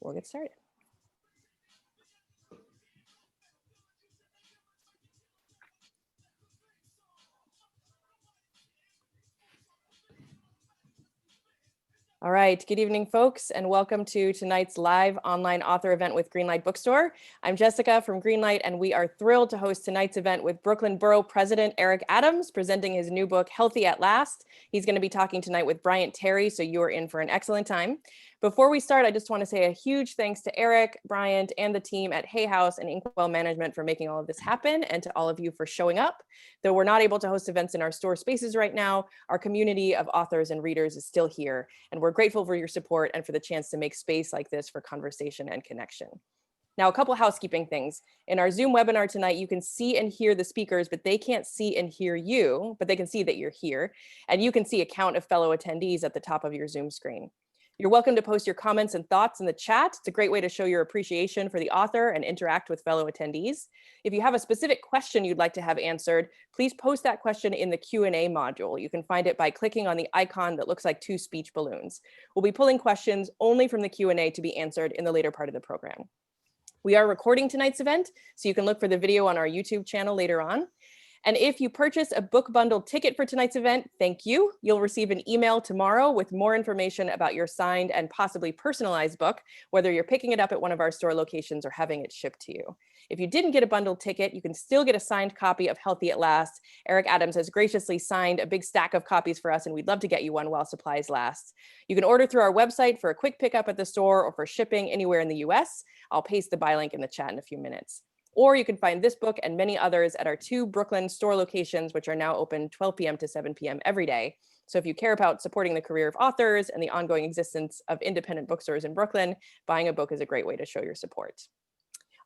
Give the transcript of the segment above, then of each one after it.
we'll get started. All right, good evening, folks, and welcome to tonight's live online author event with Greenlight Bookstore. I'm Jessica from Greenlight, and we are thrilled to host tonight's event with Brooklyn Borough President Eric Adams, presenting his new book, Healthy at Last. He's going to be talking tonight with Bryant Terry, so you are in for an excellent time. Before we start, I just want to say a huge thanks to Eric, Bryant, and the team at Hay House and Inkwell Management for making all of this happen, and to all of you for showing up. Though we're not able to host events in our store spaces right now, our community of authors and readers is still here, and we're grateful for your support and for the chance to make space like this for conversation and connection. Now, a couple housekeeping things. In our Zoom webinar tonight, you can see and hear the speakers, but they can't see and hear you, but they can see that you're here. And you can see a count of fellow attendees at the top of your Zoom screen. You're welcome to post your comments and thoughts in the chat. It's a great way to show your appreciation for the author and interact with fellow attendees. If you have a specific question you'd like to have answered, please post that question in the Q&A module. You can find it by clicking on the icon that looks like two speech balloons. We'll be pulling questions only from the Q&A to be answered in the later part of the program. We are recording tonight's event, so you can look for the video on our YouTube channel later on. And if you purchase a book bundle ticket for tonight's event, thank you. You'll receive an email tomorrow with more information about your signed and possibly personalized book, whether you're picking it up at one of our store locations or having it shipped to you. If you didn't get a bundle ticket, you can still get a signed copy of Healthy at Last. Eric Adams has graciously signed a big stack of copies for us, and we'd love to get you one while supplies last. You can order through our website for a quick pickup at the store or for shipping anywhere in the US. I'll paste the buy link in the chat in a few minutes. Or you can find this book and many others at our 2 Brooklyn store locations, which are now open 12 p.m. to 7 p.m. every day. So if you care about supporting the career of authors and the ongoing existence of independent bookstores in Brooklyn, buying a book is a great way to show your support.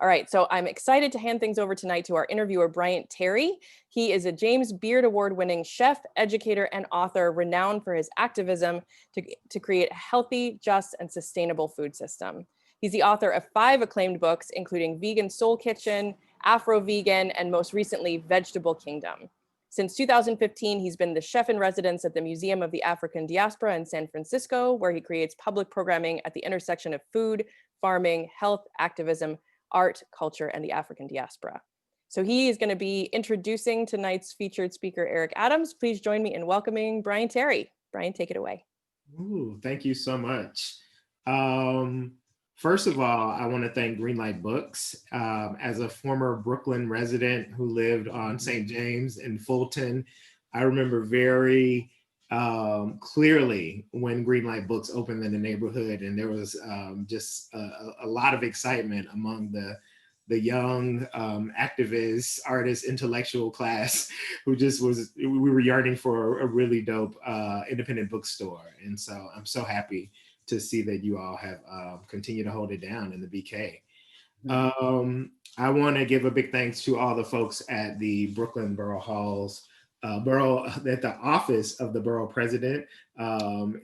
All right, so I'm excited to hand things over tonight to our interviewer, Bryant Terry. He is a James Beard Award-winning chef, educator, and author renowned for his activism to create a healthy, just, and sustainable food system. He's the author of 5 acclaimed books, including Vegan Soul Kitchen, Afro-Vegan, and most recently, Vegetable Kingdom. Since 2015, he's been the chef in residence at the Museum of the African Diaspora in San Francisco, where he creates public programming at the intersection of food, farming, health, activism, art, culture, and the African diaspora. So he is going to be introducing tonight's featured speaker, Eric Adams. Please join me in welcoming Bryant Terry. Bryant, take it away. Ooh, thank you so much. First of all, I want to thank Greenlight Books. As a former Brooklyn resident who lived on St. James and Fulton, I remember very clearly when Greenlight Books opened in the neighborhood, and there was just a lot of excitement among the young activists, artists, intellectual class who just we were yearning for a really dope independent bookstore. And so I'm so happy to see that you all have continued to hold it down in the BK. I want to give a big thanks to all the folks at the Brooklyn Borough Halls, at the office of the Borough President,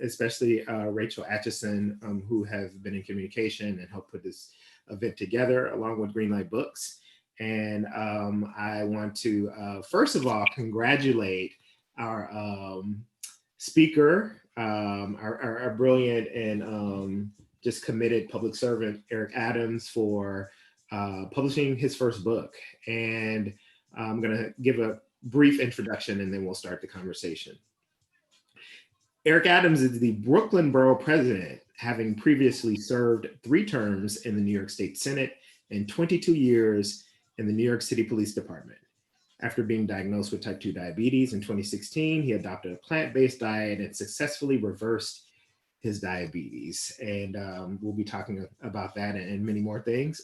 especially Rachel Atchison, who has been in communication and helped put this event together along with Greenlight Books. And I want to, first of all, congratulate our speaker, our brilliant and just committed public servant, Eric Adams, for publishing his first book. And I'm gonna give a brief introduction and then we'll start the conversation. Eric Adams is the Brooklyn Borough President, having previously served 3 terms in the New York State Senate and 22 years in the New York City Police Department. After being diagnosed with type 2 diabetes in 2016, he adopted a plant-based diet and successfully reversed his diabetes. And we'll be talking about that and many more things.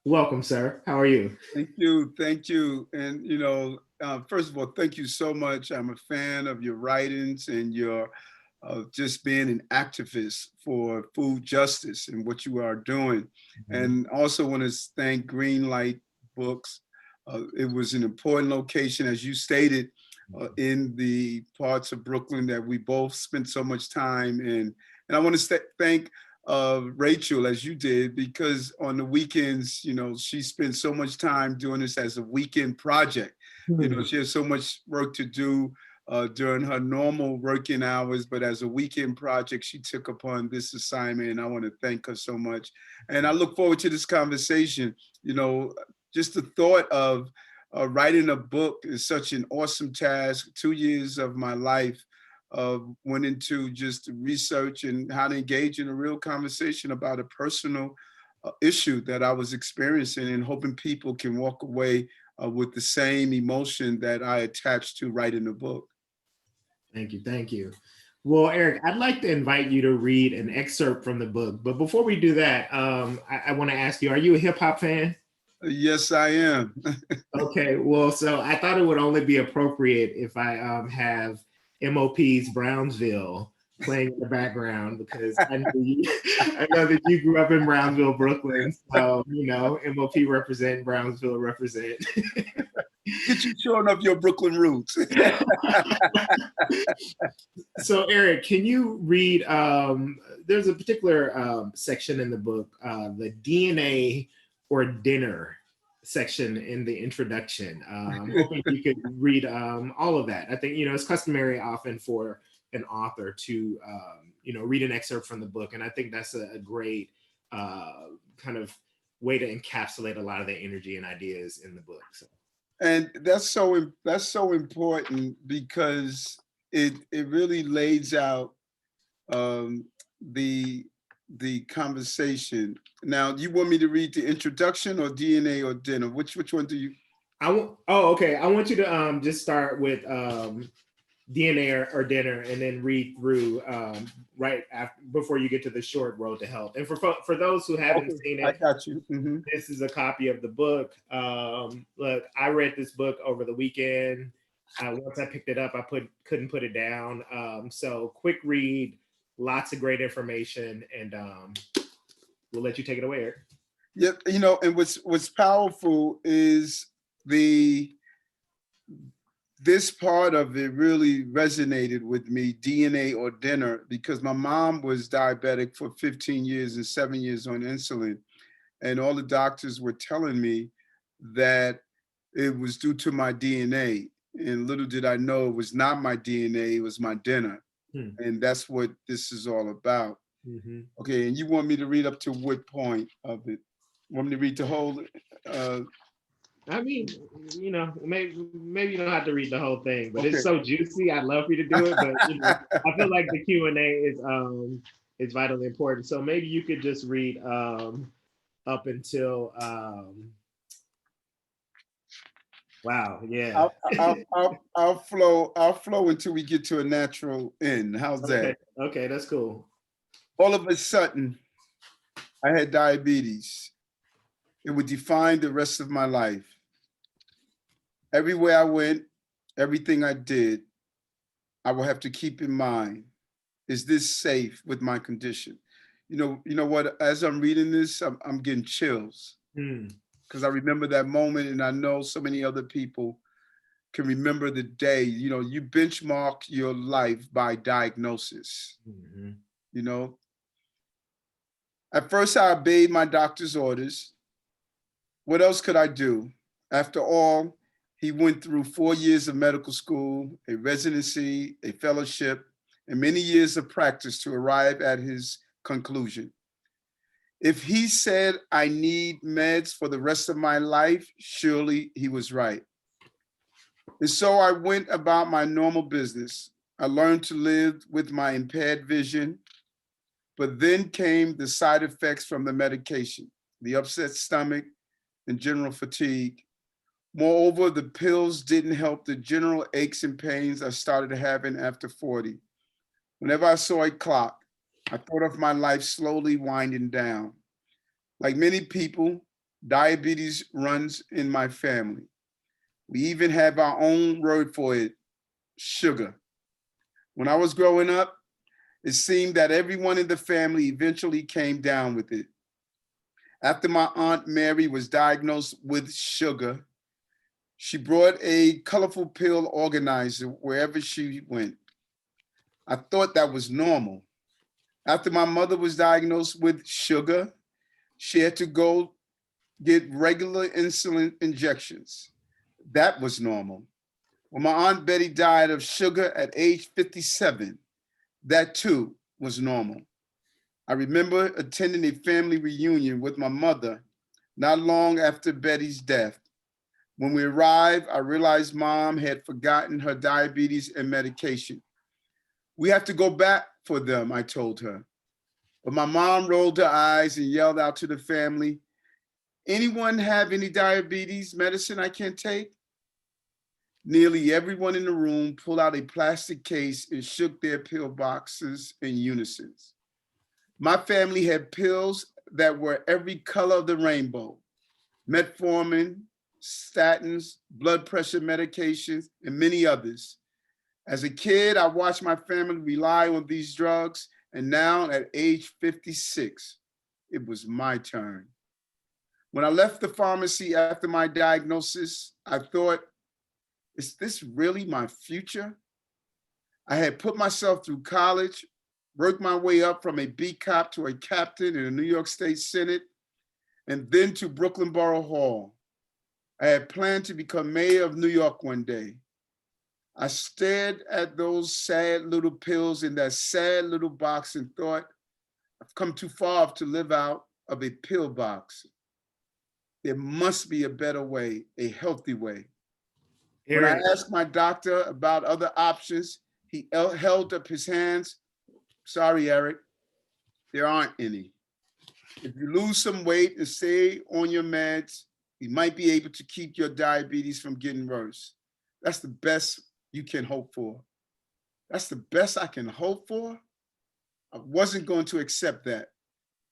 Welcome, sir. How are you? Thank you. Thank you. And, you know, first of all, thank you so much. I'm a fan of your writings and your just being an activist for food justice and what you are doing. Mm-hmm. And also want to thank Greenlight Books. It was an important location, as you stated, in the parts of Brooklyn that we both spent so much time in. And I want to thank Rachel, as you did, because on the weekends, you know, she spent so much time doing this as a weekend project. Mm-hmm. You know, she has so much work to do during her normal working hours, but as a weekend project, she took upon this assignment, and I want to thank her so much. And I look forward to this conversation. You know, just the thought of writing a book is such an awesome task. 2 years of my life went into just research and how to engage in a real conversation about a personal issue that I was experiencing, and hoping people can walk away with the same emotion that I attached to writing the book. Thank you. Thank you. Well, Eric, I'd like to invite you to read an excerpt from the book. But before we do that, I want to ask you, are you a hip hop fan? Yes, I am. Okay, well, so I thought it would only be appropriate if I have MOP's Brownsville playing in the background, because I know that you grew up in Brownsville, Brooklyn. So, you know, MOP represent, Brownsville represent. Get you showing up your Brooklyn roots. So, Eric, can you read, there's a particular section in the book, the DNA or dinner section in the introduction. I'm hoping you could read all of that. I think, you know, it's customary often for an author to, you know, read an excerpt from the book. And I think that's a great kind of way to encapsulate a lot of the energy and ideas in the book. So. And that's so important, because it really lays out the conversation. Now, you want me to read the introduction or DNA or dinner? Which one do you? Okay. I want you to just start with DNA or dinner, and then read through right after, before you get to the short road to health. And for those who haven't seen it, I got you. Mm-hmm. This is a copy of the book. Look, I read this book over the weekend. Once I picked it up, I couldn't put it down. So quick read, lots of great information, and we'll let you take it away, Eric. Yep. You know, and what's powerful is this part of it really resonated with me, DNA or dinner, because my mom was diabetic for 15 years and 7 years on insulin. And all the doctors were telling me that it was due to my DNA. And little did I know it was not my DNA, it was my dinner. And that's what this is all about. Mm-hmm. Okay, and you want me to read up to what point of it? Want me to read the whole? I mean, you know, maybe you don't have to read the whole thing, but okay. It's so juicy. I'd love for you to do it, but you know, I feel like the Q&A is vitally important. So maybe you could just read up until wow, yeah. I'll flow until we get to a natural end. How's that? Okay, that's cool. All of a sudden, I had diabetes. It would define the rest of my life. Everywhere I went, everything I did, I will have to keep in mind, is this safe with my condition? You know what, as I'm reading this, I'm getting chills, because I remember that moment, and I know so many other people can remember the day. You know, you benchmark your life by diagnosis. Mm-hmm. You know, at first I obeyed my doctor's orders. What else could I do? After all, he went through 4 years of medical school, a residency, a fellowship, and many years of practice to arrive at his conclusion. If he said I need meds for the rest of my life, surely he was right. And so I went about my normal business. I learned to live with my impaired vision, but then came the side effects from the medication, the upset stomach, and general fatigue. Moreover, the pills didn't help the general aches and pains I started having after 40. Whenever I saw a clock, I thought of my life slowly winding down. Like many people, diabetes runs in my family. We even have our own word for it, sugar. When I was growing up, it seemed that everyone in the family eventually came down with it. After my Aunt Mary was diagnosed with sugar, she brought a colorful pill organizer wherever she went. I thought that was normal. After my mother was diagnosed with sugar, she had to go get regular insulin injections. That was normal. When my Aunt Betty died of sugar at age 57, that too was normal. I remember attending a family reunion with my mother not long after Betty's death. When we arrived, I realized Mom had forgotten her diabetes and medication. We have to go back for them, I told her. But my mom rolled her eyes and yelled out to the family, anyone have any diabetes medicine I can take? Nearly everyone in the room pulled out a plastic case and shook their pill boxes in unison. My family had pills that were every color of the rainbow: metformin, statins, blood pressure medications, and many others. As a kid, I watched my family rely on these drugs, and now at age 56, it was my turn. When I left the pharmacy after my diagnosis, I thought, is this really my future? I had put myself through college, worked my way up from a B cop to a captain in the New York State Senate, and then to Brooklyn Borough Hall. I had planned to become mayor of New York one day. I stared at those sad little pills in that sad little box and thought, I've come too far to live out of a pill box. There must be a better way, a healthy way. When I asked my doctor about other options, he held up his hands. Sorry, Eric, there aren't any. If you lose some weight and stay on your meds, you might be able to keep your diabetes from getting worse. That's the best you can hope for. That's the best I can hope for? I wasn't going to accept that.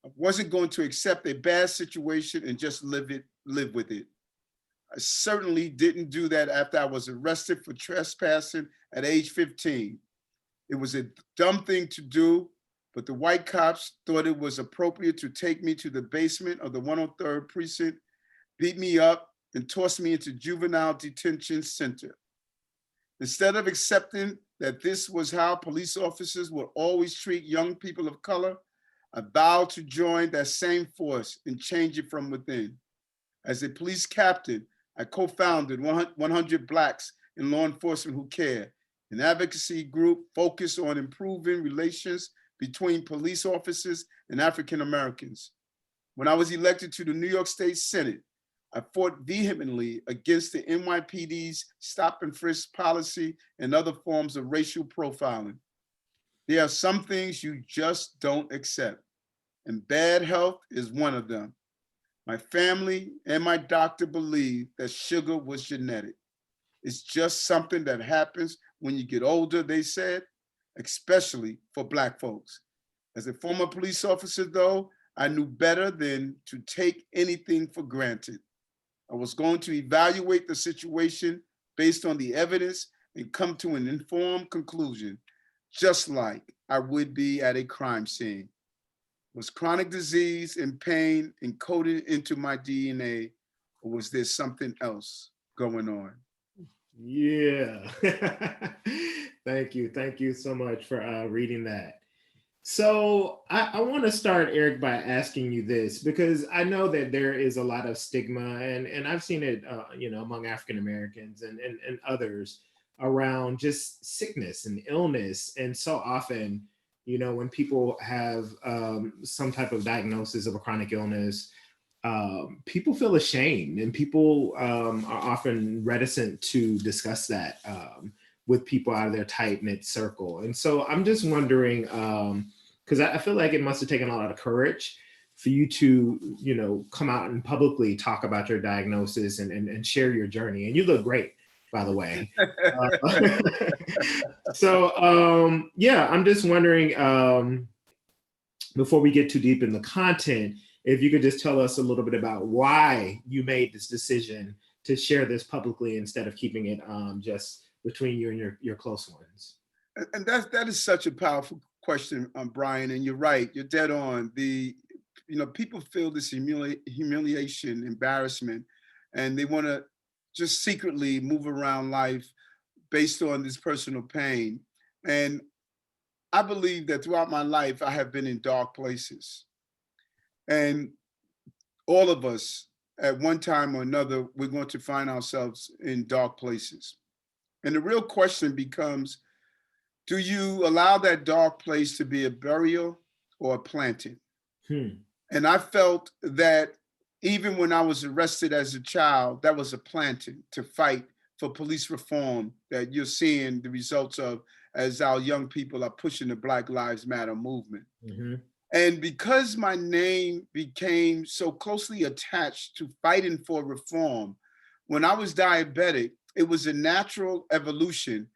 I wasn't going to accept a bad situation and just live with it. I certainly didn't do that after I was arrested for trespassing at age 15. It was a dumb thing to do, but the white cops thought it was appropriate to take me to the basement of the 103rd precinct, beat me up, and toss me into juvenile detention center. Instead of accepting that this was how police officers would always treat young people of color, I vowed to join that same force and change it from within. As a police captain, I co-founded 100 Blacks in Law Enforcement Who Care, an advocacy group focused on improving relations between police officers and African Americans. When I was elected to the New York State Senate, I fought vehemently against the NYPD's stop and frisk policy and other forms of racial profiling. There are some things you just don't accept, and bad health is one of them. My family and my doctor believed that sugar was genetic. It's just something that happens when you get older, they said, especially for Black folks. As a former police officer, though, I knew better than to take anything for granted. I was going to evaluate the situation based on the evidence and come to an informed conclusion, just like I would be at a crime scene. Was chronic disease and pain encoded into my DNA, or was there something else going on? Yeah. Thank you. Thank you so much for reading that. So I want to start, Eric, by asking you this, because I know that there is a lot of stigma, and I've seen it, among African Americans and others around just sickness and illness. And so often, when people have some type of diagnosis of a chronic illness, people feel ashamed, and people are often reticent to discuss that with people out of their tight-knit circle. And so I'm just wondering, because I feel like it must have taken a lot of courage for you to, come out and publicly talk about your diagnosis and share your journey. And you look great, by the way. I'm just wondering, before we get too deep in the content, if you could just tell us a little bit about why you made this decision to share this publicly instead of keeping it just between you and your close ones. And that is such a powerful question, Brian, and you're right, you're dead on. People feel this humiliation, embarrassment, and they want to just secretly move around life based on this personal pain. And I believe that throughout my life, I have been in dark places. And all of us, at one time or another, we're going to find ourselves in dark places. And the real question becomes, do you allow that dark place to be a burial or a planting? And I felt that even when I was arrested as a child, that was a planting to fight for police reform that you're seeing the results of as our young people are pushing the Black Lives Matter movement. And because my name became so closely attached to fighting for reform, when I was diabetic, it was a natural evolution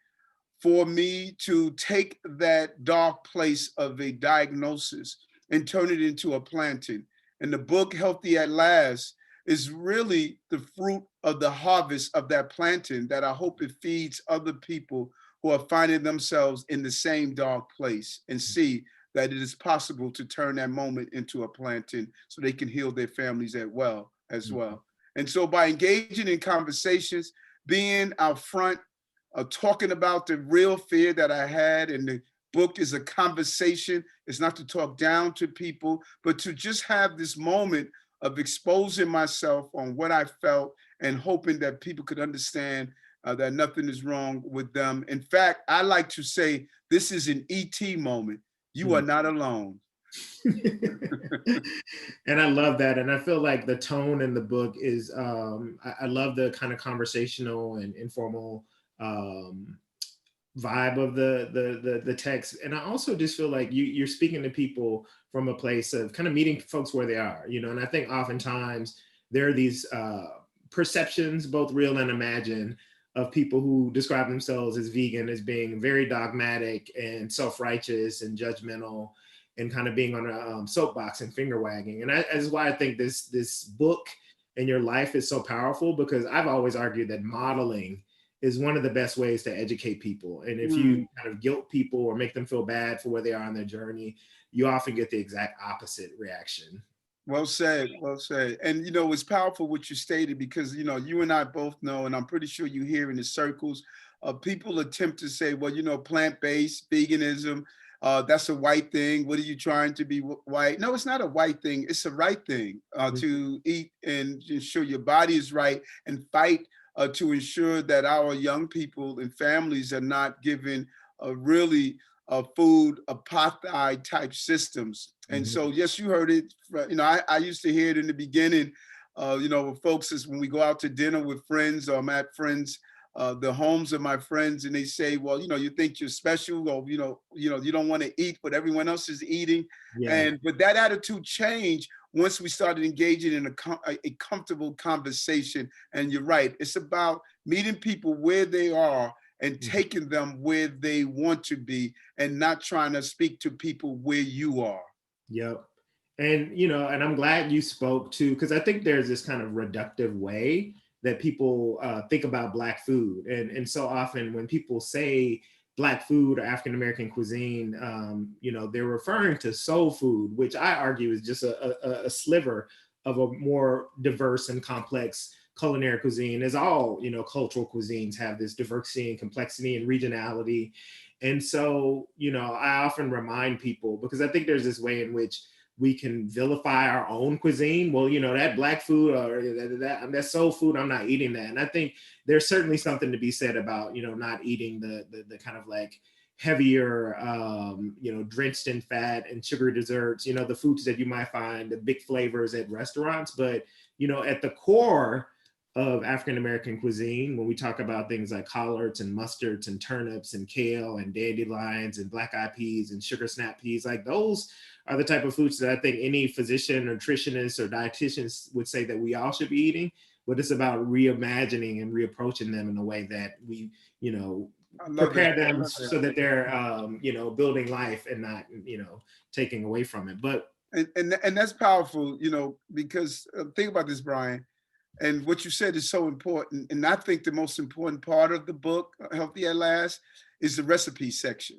for me to take that dark place of a diagnosis and turn it into a planting. And the book, Healthy at Last, is really the fruit of the harvest of that planting that I hope it feeds other people who are finding themselves in the same dark place and see that it is possible to turn that moment into a planting so they can heal their families as well. And so by engaging in conversations, being out front, talking about the real fear that I had, and the book is a conversation. It's not to talk down to people, but to just have this moment of exposing myself on what I felt and hoping that people could understand that nothing is wrong with them. In fact, I like to say this is an ET moment. You are not alone. And I love that. And I feel like the tone in the book is, I love the kind of conversational and informal vibe of the text. And I also just feel like you're speaking to people from a place of kind of meeting folks where they are, and I think oftentimes there are these perceptions, both real and imagined, of people who describe themselves as vegan as being very dogmatic and self-righteous and judgmental and kind of being on a soapbox and finger wagging. And that is why I think this book and your life is so powerful, because I've always argued that modeling is one of the best ways to educate people. And if you kind of guilt people or make them feel bad for where they are on their journey, you often get the exact opposite reaction. Well said, well said. And it's powerful what you stated, because you and I both know, and I'm pretty sure you hear in the circles, people attempt to say, well, plant-based veganism, that's a white thing. What are you trying to be white? No, it's not a white thing. It's a right thing to eat and ensure your body is right, and fight to ensure that our young people and families are not given really food apartheid type systems. And so, yes, you heard it. I used to hear it in the beginning. With folks, is when we go out to dinner with friends, or I'm at friends, the homes of my friends, and they say, well, you think you're special, or you don't want to eat what everyone else is eating. Yeah. But that attitude changed once we started engaging in a comfortable conversation. And you're right, it's about meeting people where they are and taking them where they want to be, and not trying to speak to people where you are. Yep. And, and I'm glad you spoke to, because I think there's this kind of reductive way that people think about Black food. And so often when people say Black food or African-American cuisine, they're referring to soul food, which I argue is just a sliver of a more diverse and complex culinary cuisine. As all, cultural cuisines have this diversity and complexity and regionality. And so, I often remind people, because I think there's this way in which we can vilify our own cuisine. Well, that Black food or that soul food, I'm not eating that. And I think there's certainly something to be said about, not eating the kind of like heavier, drenched in fat and sugar desserts, the foods that you might find, the big flavors at restaurants. But, at the core of African-American cuisine, when we talk about things like collards and mustards and turnips and kale and dandelions and black-eyed peas and sugar snap peas, like those are the type of foods that I think any physician, nutritionist, or dietitians would say that we all should be eating. But it's about reimagining and reapproaching them in a way that we, prepare them so that they're, building life and not, taking away from it. But and that's powerful, because think about this, Brian. And what you said is so important. And I think the most important part of the book, Healthy at Last, is the recipe section.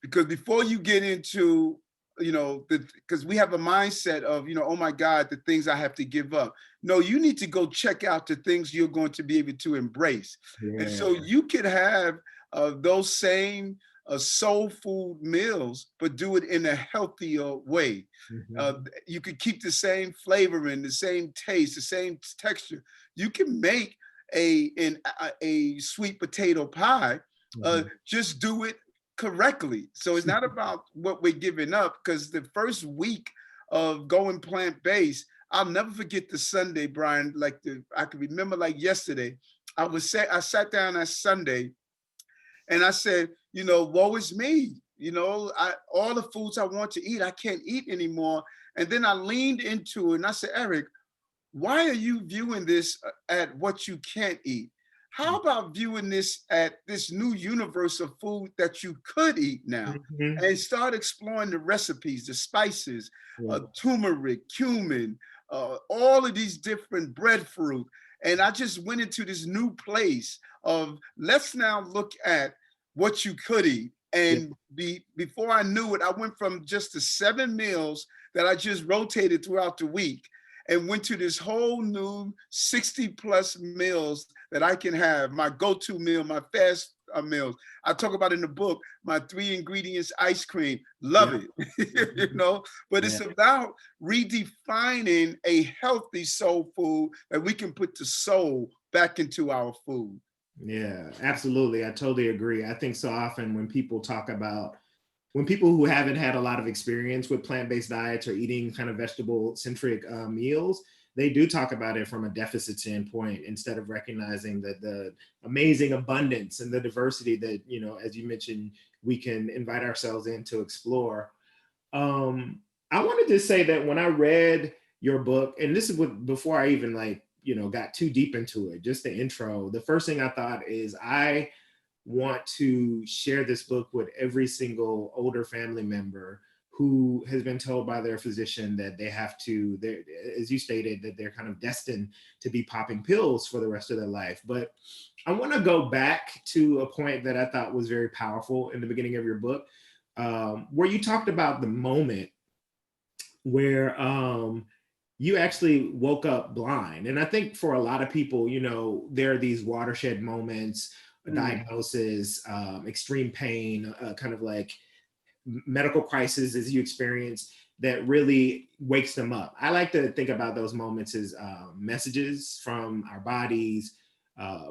Because before you get into, because we have a mindset of, oh my God, the things I have to give up. No, you need to go check out the things you're going to be able to embrace. Yeah. And so you could have those same soul food meals, but do it in a healthier way. You could keep the same flavor and the same taste, the same texture. You can make a sweet potato pie. Just do it correctly. So it's not about what we're giving up, because the first week of going plant-based, I'll never forget the Sunday, Brian, I can remember like yesterday. I sat down that Sunday and I said, woe is me. All the foods I want to eat, I can't eat anymore. And then I leaned into it and I said, Eric, why are you viewing this at what you can't eat? How about viewing this at this new universe of food that you could eat now? And start exploring the recipes, the spices, turmeric, cumin, all of these different breadfruit. And I just went into this new place of, let's now look at what you could eat. And before I knew it, I went from just the 7 meals that I just rotated throughout the week and went to this whole new 60+ meals that I can have, my go-to meal, my fast meals. I talk about in the book, my 3 ingredients ice cream, love it, but it's about redefining a healthy soul food that we can put the soul back into our food. Yeah, absolutely. I totally agree. I think so often when people who haven't had a lot of experience with plant-based diets or eating kind of vegetable-centric meals, they do talk about it from a deficit standpoint instead of recognizing that the amazing abundance and the diversity that, as you mentioned, we can invite ourselves in to explore. I wanted to say that when I read your book, and this is before I even got too deep into it, just the intro, the first thing I thought is I want to share this book with every single older family member who has been told by their physician that they have to, as you stated, that they're kind of destined to be popping pills for the rest of their life. But I want to go back to a point that I thought was very powerful in the beginning of your book, where you talked about the moment where you actually woke up blind. And I think for a lot of people, there are these watershed moments, diagnosis, extreme pain, kind of like medical crisis as you experience that really wakes them up. I like to think about those moments as messages from our bodies,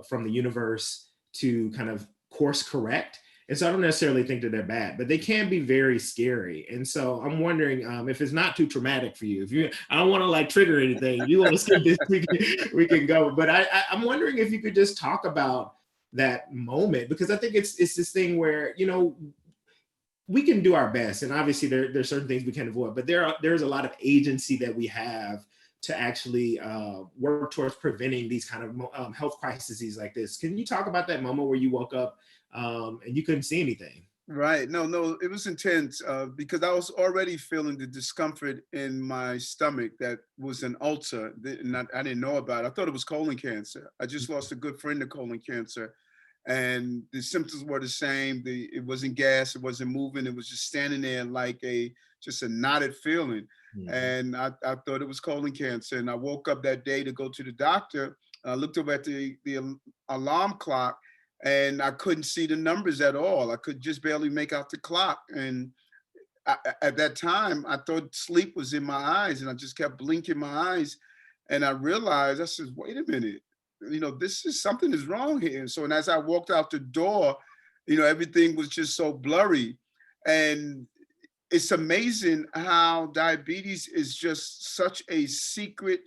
from the universe to kind of course correct. And so I don't necessarily think that they're bad, but they can be very scary. And so I'm wondering if it's not too traumatic for you. I don't want to trigger anything. If you want to skip this, we can go. But I'm wondering if you could just talk about that moment, because I think it's this thing where, we can do our best. And obviously there's certain things we can avoid, but there's a lot of agency that we have to actually work towards preventing these kind of health crises like this. Can you talk about that moment where you woke up and you couldn't see anything? Right. No, it was intense because I was already feeling the discomfort in my stomach that was an ulcer, and I didn't know about it. I thought it was colon cancer. I just lost a good friend to colon cancer. And the symptoms were the same. It wasn't gas, it wasn't moving. It was just standing there like just a knotted feeling. And I thought it was colon cancer. And I woke up that day to go to the doctor. I looked up at the alarm clock and I couldn't see the numbers at all. I could just barely make out the clock. And at that time, I thought sleep was in my eyes and I just kept blinking my eyes. And I realized, I said, wait a minute. Something is wrong here. And as I walked out the door, everything was just so blurry. And it's amazing how diabetes is just such a secret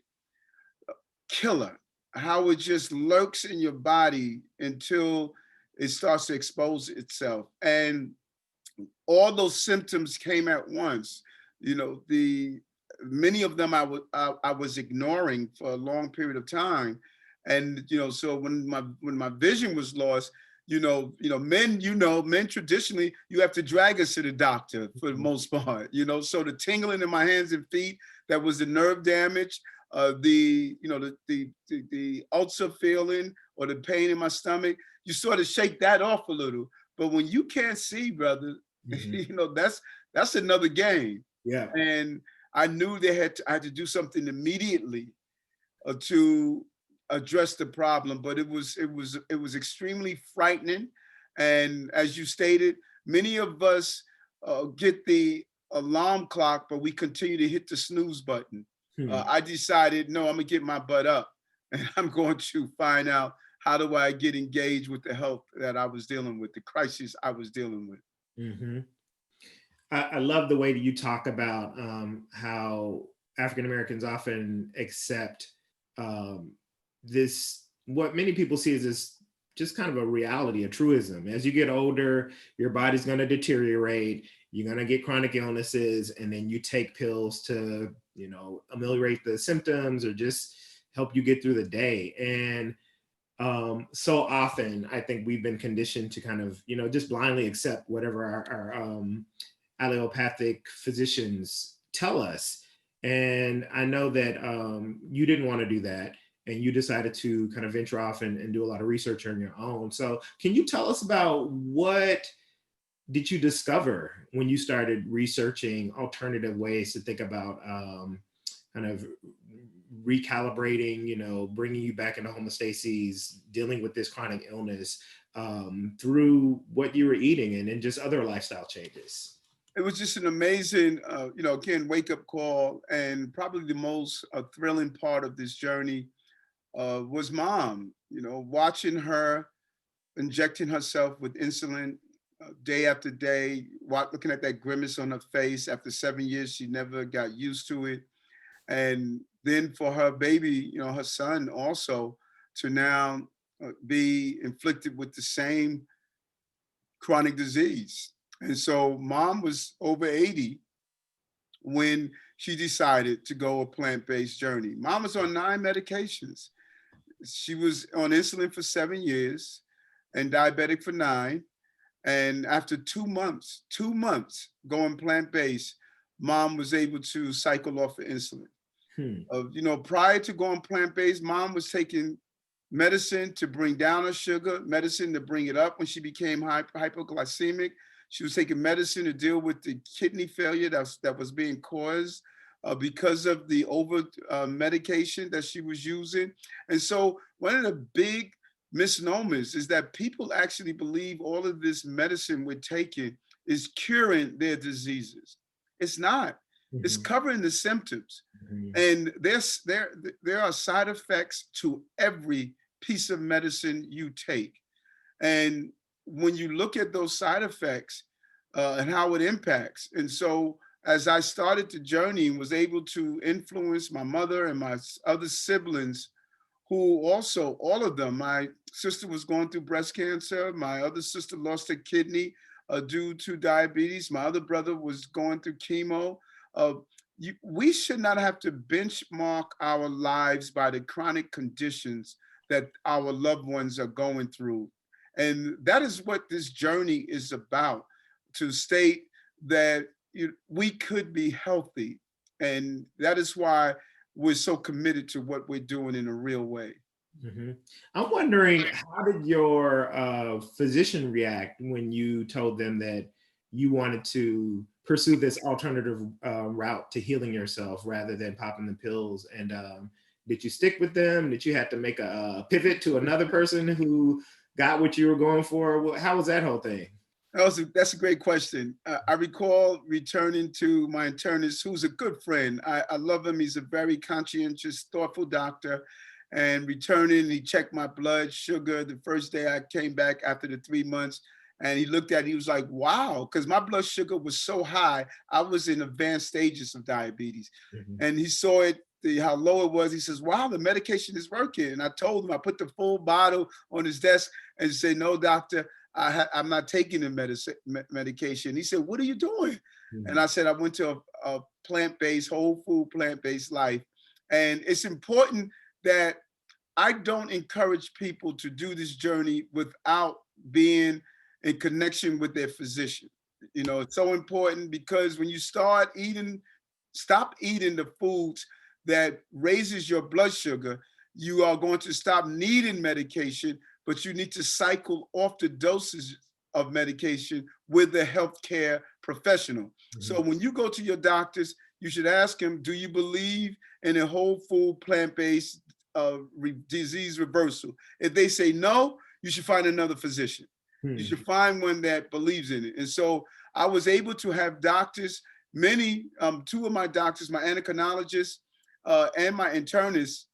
killer, how it just lurks in your body until it starts to expose itself. And all those symptoms came at once. Many of them I was ignoring for a long period of time. And, so when my vision was lost, men traditionally, you have to drag us to the doctor for the most part, so the tingling in my hands and feet, that was the nerve damage, the ulcer feeling or the pain in my stomach, you sort of shake that off a little. But when you can't see, brother, that's another game. Yeah. And I knew I had to do something immediately to address the problem, but it was extremely frightening. And as you stated, many of us get the alarm clock, but we continue to hit the snooze button. I decided, no, I'm gonna get my butt up. and I'm going to find out how do I get engaged with the health that I was dealing with, the crisis I was dealing with. Mm-hmm. I love the way that you talk about how African Americans often accept this, what many people see as this just kind of a reality, a truism. As you get older, your body's going to deteriorate, you're going to get chronic illnesses, and then you take pills to, you know, ameliorate the symptoms or just help you get through the day. And so often, I think we've been conditioned to kind of, you know, just blindly accept whatever our allopathic physicians tell us. And I know that you didn't want to do that, and you decided to kind of venture off and do a lot of research on your own. So can you tell us about what did you discover when you started researching alternative ways to think about kind of recalibrating, you know, bringing you back into homeostasis, dealing with this chronic illness through what you were eating and just other lifestyle changes? It was just an amazing, you know, again, wake up call. And probably the most thrilling part of this journey was Mom, you know, watching her injecting herself with insulin day after day, looking at that grimace on her face. After 7 years, she never got used to it. And then for her baby, you know, her son also, to now be inflicted with the same chronic disease. And so Mom was over 80 when she decided to go a plant-based journey. Mom was on 9 medications. She was on insulin for 7 years and diabetic for 9. And after 2 months going plant-based, Mom was able to cycle off of insulin. You know, prior to going plant-based, Mom was taking medicine to bring down her sugar, medicine to bring it up when she became hypoglycemic. She was taking medicine to deal with the kidney failure that was being caused because of the over medication that she was using. And so one of the big misnomers is that people actually believe all of this medicine we're taking is curing their diseases. It's not. Mm-hmm. It's covering the symptoms. Mm-hmm. And there are side effects to every piece of medicine you take. And when you look at those side effects and how it impacts. And so as I started the journey and was able to influence my mother and my other siblings, who also, all of them, my sister was going through breast cancer. My other sister lost her kidney due to diabetes. My other brother was going through chemo. We should not have to benchmark our lives by the chronic conditions that our loved ones are going through. And that is what this journey is about, to state that we could be healthy. And that is why we're so committed to what we're doing in a real way. Mm-hmm. I'm wondering, how did your physician react when you told them that you wanted to pursue this alternative route to healing yourself rather than popping the pills? And did you stick with them? Did you have to make a pivot to another person who got what you were going for? How was that whole thing? That's a great question. I recall returning to my internist, who's a good friend. I love him. He's a very conscientious, thoughtful doctor. And returning, he checked my blood sugar the first day I came back after the 3 months. And he looked at it, he was like, wow, because my blood sugar was so high, I was in advanced stages of diabetes. Mm-hmm. And he saw it, how low it was. He says, wow, the medication is working. And I told him, I put the full bottle on his desk and said, no, doctor, I'm not taking the medication. He said, what are you doing? Mm-hmm. And I said, I went to a plant-based, whole food, plant-based life. And it's important that I don't encourage people to do this journey without being in connection with their physician. You know, it's so important, because when you stop eating the foods that raises your blood sugar, you are going to stop needing medication, but you need to cycle off the doses of medication with a healthcare professional. Mm-hmm. So when you go to your doctors, you should ask them, do you believe in a whole food, plant-based disease reversal? If they say no, you should find another physician. Mm-hmm. You should find one that believes in it. And so I was able to have doctors, two of my doctors, my endocrinologist and my internist,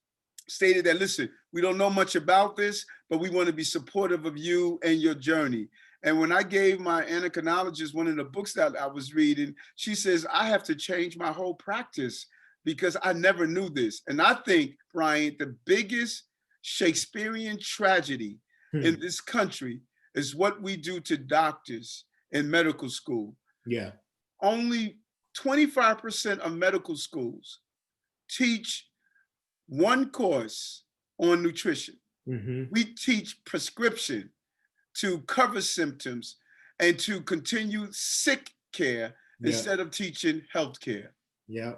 stated that, listen, we don't know much about this, but we want to be supportive of you and your journey. And when I gave my endocrinologist one of the books that I was reading, she says, I have to change my whole practice because I never knew this. And I think, Bryant, the biggest Shakespearean tragedy in this country is what we do to doctors in medical school. Yeah. Only 25% of medical schools teach one course on nutrition. We teach prescription to cover symptoms and to continue sick care instead of teaching health care. Yeah,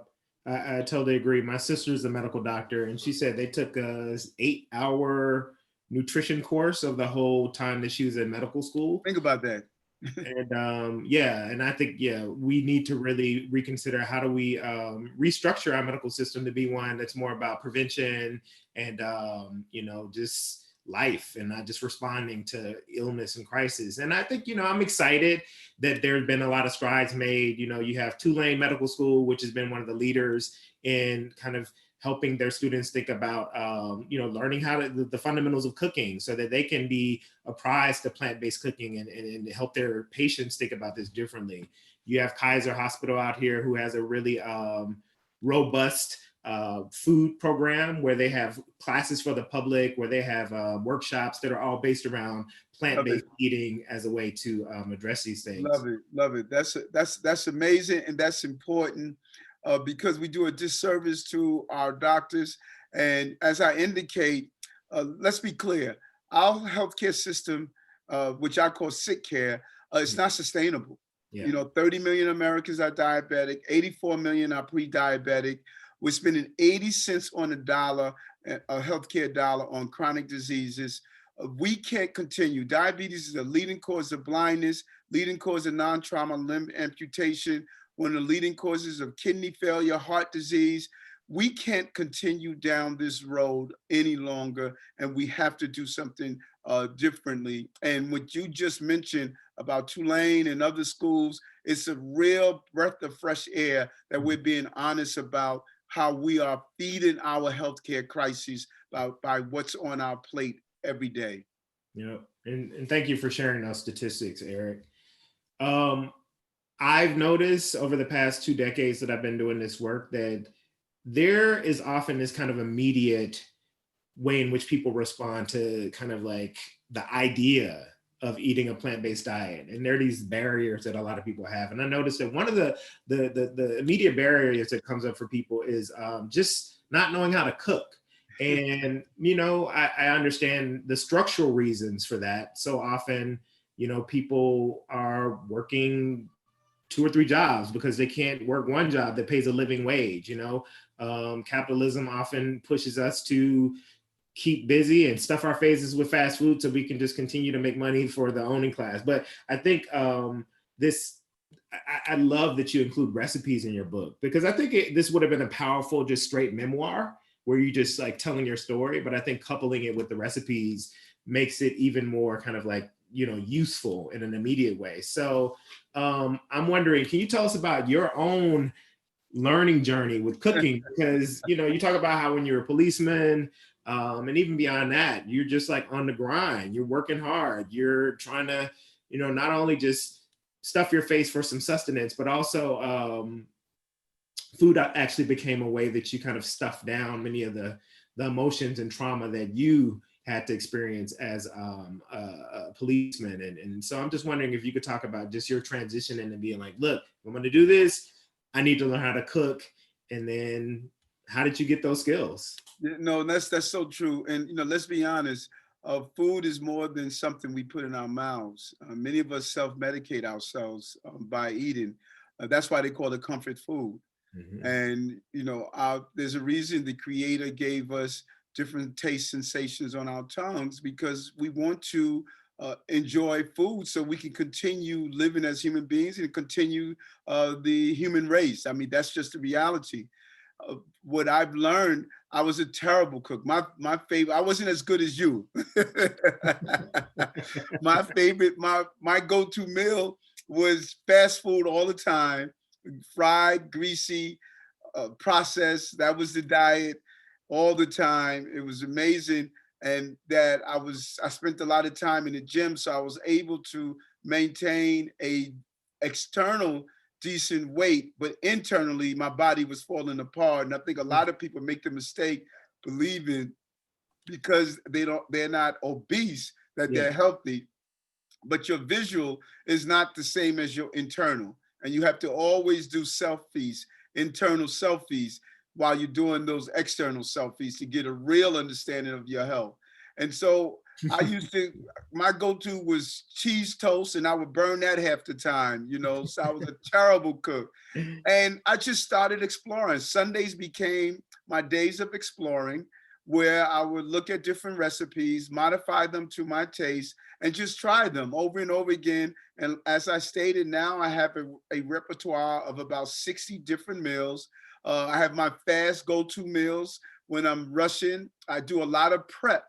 I totally agree. My sister's a medical doctor, and she said they took a 8-hour nutrition course of the whole time that she was in medical school. Think about that. And and I think, we need to really reconsider how do we restructure our medical system to be one that's more about prevention and, just life and not just responding to illness and crisis. And I think, I'm excited that there have been a lot of strides made. You have Tulane Medical School, which has been one of the leaders in kind of helping their students think about, learning how to the fundamentals of cooking so that they can be apprised to plant-based cooking and help their patients think about this differently. You have Kaiser Hospital out here who has a really robust food program where they have classes for the public, where they have workshops that are all based around plant-based eating as a way to address these things. Love it. That's amazing, and that's important. Because we do a disservice to our doctors. And as I indicate, let's be clear, our healthcare system, which I call sick care, it's not sustainable. 30 million Americans are diabetic, 84 million are pre-diabetic. We're spending 80 cents on a dollar, a healthcare dollar on chronic diseases. We can't continue. Diabetes is a leading cause of blindness, leading cause of non-trauma limb amputation, one of the leading causes of kidney failure, heart disease. We can't continue down this road any longer, and we have to do something differently. And what you just mentioned about Tulane and other schools, it's a real breath of fresh air that we're being honest about how we are feeding our healthcare crises by what's on our plate every day. Yeah, and thank you for sharing those statistics, Eric. I've noticed over the past 2 decades that I've been doing this work that there is often this kind of immediate way in which people respond to kind of like the idea of eating a plant-based diet. And there are these barriers that a lot of people have. And I noticed that one of the immediate barriers that comes up for people is just not knowing how to cook. And, I understand the structural reasons for that. So often, people are working 2 or 3 jobs because they can't work one job that pays a living wage. Capitalism often pushes us to keep busy and stuff our faces with fast food so we can just continue to make money for the owning class. But I think I love that you include recipes in your book, because I think this would have been a powerful, just straight memoir where you just like telling your story. But I think coupling it with the recipes makes it even more kind of like, useful in an immediate way. So I'm wondering, can you tell us about your own learning journey with cooking? Because, you talk about how when you're a policeman, and even beyond that, you're just like on the grind, you're working hard, you're trying to, not only just stuff your face for some sustenance, but also food actually became a way that you kind of stuffed down many of the emotions and trauma that you had to experience as a policeman. And so I'm just wondering if you could talk about just your transition into being like, look, I'm going to do this. I need to learn how to cook. And then how did you get those skills? No, that's so true. And, let's be honest, food is more than something we put in our mouths. Many of us self-medicate ourselves by eating. That's why they call it comfort food. Mm-hmm. And, there's a reason the Creator gave us different taste sensations on our tongues, because we want to enjoy food so we can continue living as human beings and continue the human race. I mean, that's just the reality. What I've learned, I was a terrible cook. My favorite, I wasn't as good as you. My favorite, my go-to meal was fast food all the time, fried, greasy, processed. That was the diet. all the time. It was amazing. And that I spent a lot of time in the gym, so I was able to maintain a external decent weight, but internally my body was falling apart. And I think a lot of people make the mistake believing because they're not obese that Yeah. they're healthy, but your visual is not the same as your internal. And you have to always do selfies, internal selfies, while you're doing those external selfies to get a real understanding of your health. And so I used to, my go-to was cheese toast, and I would burn that half the time, you know, so I was a terrible cook. And I just started exploring. Sundays became my days of exploring, where I would look at different recipes, modify them to my taste, and just try them over and over again. And as I stated, now I have a repertoire of about 60 different meals. I have my fast go-to meals when I'm rushing. I do a lot of prep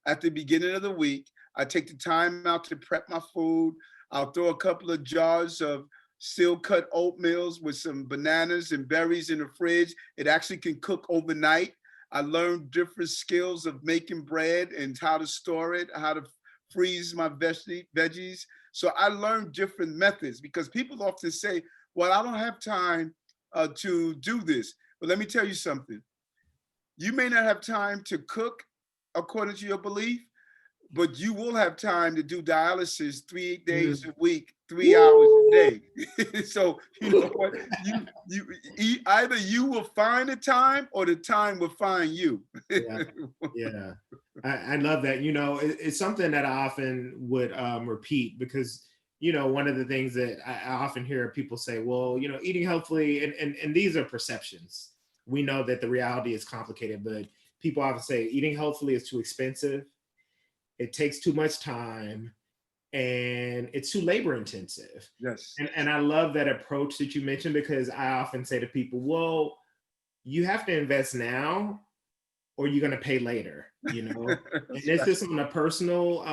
at the beginning of the week. I take the time out to prep my food. I'll throw a couple of jars of steel cut oatmeals with some bananas and berries in the fridge. It actually can cook overnight. I learned different skills of making bread and how to store it, how to freeze my veggies. So I learned different methods, because people often say, well, I don't have time to do this. But let me tell you something. You may not have time to cook according to your belief, but you will have time to do dialysis 3 days a week, 3 hours a day. So you know what? Either you will find the time or the time will find you. Yeah. I love that. You know, it's something that I often would repeat, because, you know, one of the things that I often hear people say, well, you know, eating healthfully, and these are perceptions. We know that the reality is complicated, but people often say eating healthfully is too expensive. It takes too much time, and it's too labor intensive. Yes. And I love that approach that you mentioned, because I often say to people, well, you have to invest now or you're going to pay later, you know? And it's just on a personal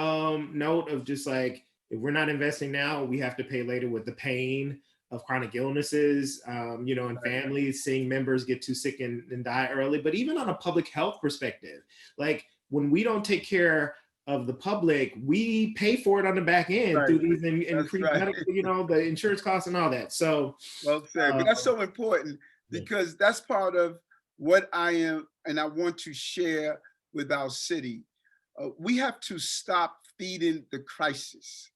note of just like, if we're not investing now, we have to pay later with the pain of chronic illnesses, you know, and families seeing members get too sick and die early. But even on a public health perspective, like when we don't take care of the public, we pay for it on the back end through these increased medical, you know, the insurance costs and all that. So well said. But that's so important, because that's part of what I am, and I want to share with our city. We have to stop feeding the crisis.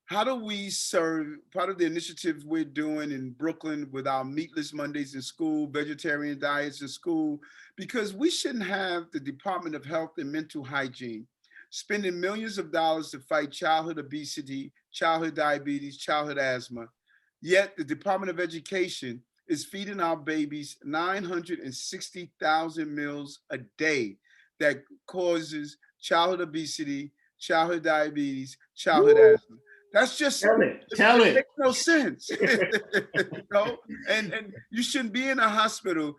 How do we serve, part of the initiatives we're doing in Brooklyn with our meatless Mondays in school, vegetarian diets in school, because we shouldn't have the Department of Health and Mental Hygiene spending millions of dollars to fight childhood obesity, childhood diabetes, childhood asthma. Yet the Department of Education is feeding our babies 960,000 meals a day that causes childhood obesity, childhood diabetes, childhood asthma. That's just, tell it. makes no sense. You know? And you shouldn't be in a hospital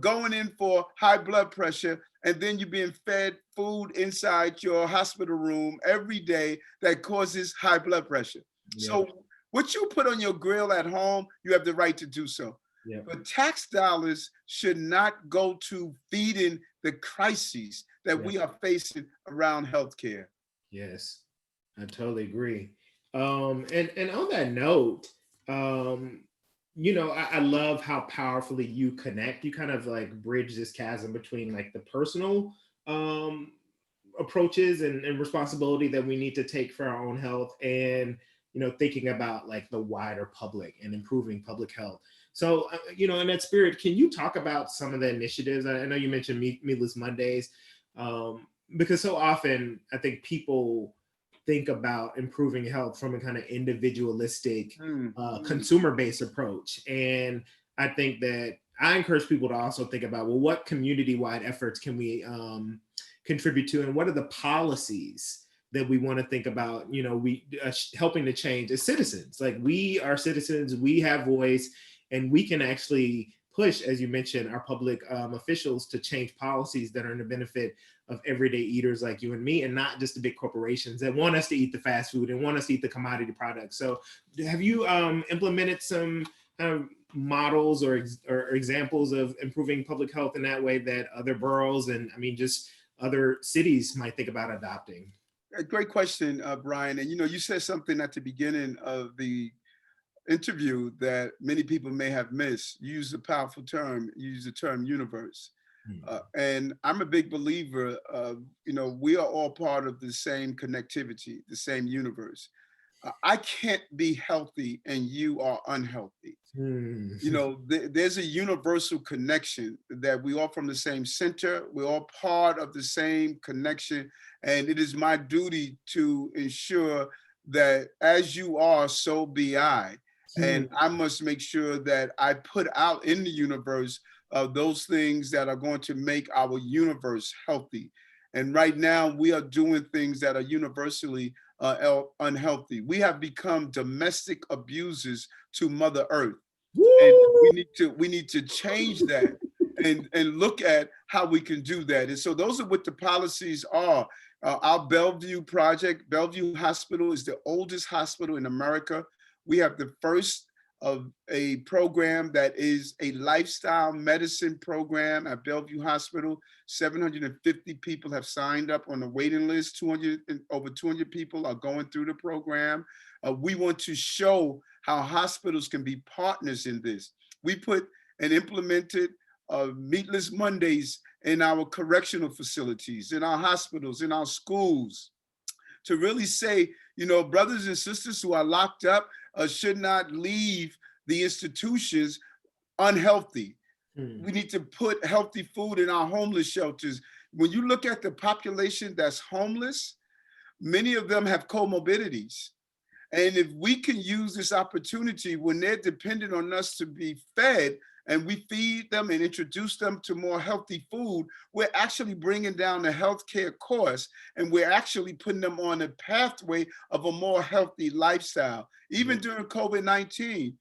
going in for high blood pressure, and then you're being fed food inside your hospital room every day that causes high blood pressure. Yeah. So what you put on your grill at home, you have the right to do so. Yeah. But tax dollars should not go to feeding the crises that we are facing around healthcare. Yes, I totally agree. And on that note, you know, I love how powerfully you connect. You kind of like bridge this chasm between like the personal approaches and responsibility that we need to take for our own health, and, you know, thinking about like the wider public and improving public health. So, you know, in that spirit, can you talk about some of the initiatives? I know you mentioned Meatless Mondays, because so often I think people think about improving health from a kind of individualistic, consumer-based approach. And I think that I encourage people to also think about, well, what community-wide efforts can we contribute to, and what are the policies that we want to think about, you know, we helping to change as citizens. Like, we are citizens, we have voice, and we can actually push, as you mentioned, our public officials to change policies that are in the benefit of everyday eaters like you and me, and not just the big corporations that want us to eat the fast food and want us to eat the commodity products. So have you implemented some models or examples of improving public health in that way that other boroughs and just other cities might think about adopting? A great question, Brian. And you said something at the beginning of the interview that many people may have missed. You used a powerful term. You used the term universe. And I'm a big believer of, we are all part of the same connectivity, the same universe. I can't be healthy and you are unhealthy. There's a universal connection that we all from the same center. We're all part of the same connection. And it is my duty to ensure that as you are, so be I. And I must make sure that I put out in the universe those things that are going to make our universe healthy. And right now we are doing things that are universally unhealthy. We have become domestic abusers to Mother Earth. Woo! And we need to change that and look at how we can do that. And so those are what the policies are. Our Bellevue project, Bellevue Hospital is the oldest hospital in America. We have the first of a program that is a lifestyle medicine program at Bellevue Hospital. 750 people have signed up on the waiting list. Over 200 people are going through the program. We want to show how hospitals can be partners in this. We put and implemented meatless Mondays in our correctional facilities, in our hospitals, in our schools, to really say, brothers and sisters who are locked up should not leave the institutions unhealthy. We need to put healthy food in our homeless shelters. When you look at the population that's homeless, many of them have comorbidities. And if we can use this opportunity when they're dependent on us to be fed, and we feed them and introduce them to more healthy food, we're actually bringing down the healthcare costs, and we're actually putting them on a pathway of a more healthy lifestyle. Even during COVID-19,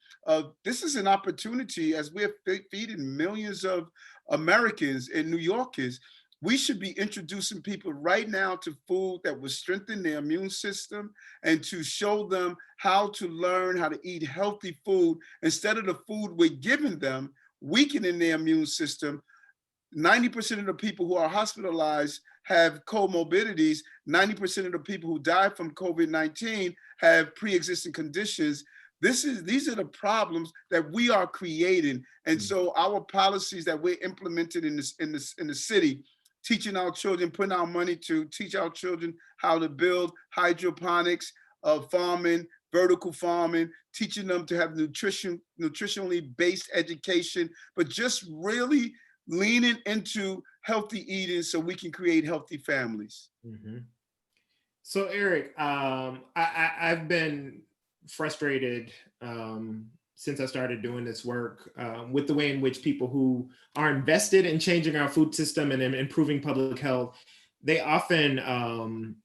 this is an opportunity as we're feeding millions of Americans and New Yorkers. We should be introducing people right now to food that will strengthen their immune system and to show them how to learn how to eat healthy food instead of the food we're giving them, weakening their immune system. 90% of the people who are hospitalized have comorbidities. 90% of the people who die from COVID-19 have pre-existing conditions. These are the problems that we are creating. And so our policies that we're implementing in the city, teaching our children, putting our money to teach our children how to build hydroponics, farming, vertical farming, teaching them to have nutritionally based education, but just really leaning into healthy eating so we can create healthy families. So Eric, I've been frustrated since I started doing this work with the way in which people who are invested in changing our food system and in improving public health, they often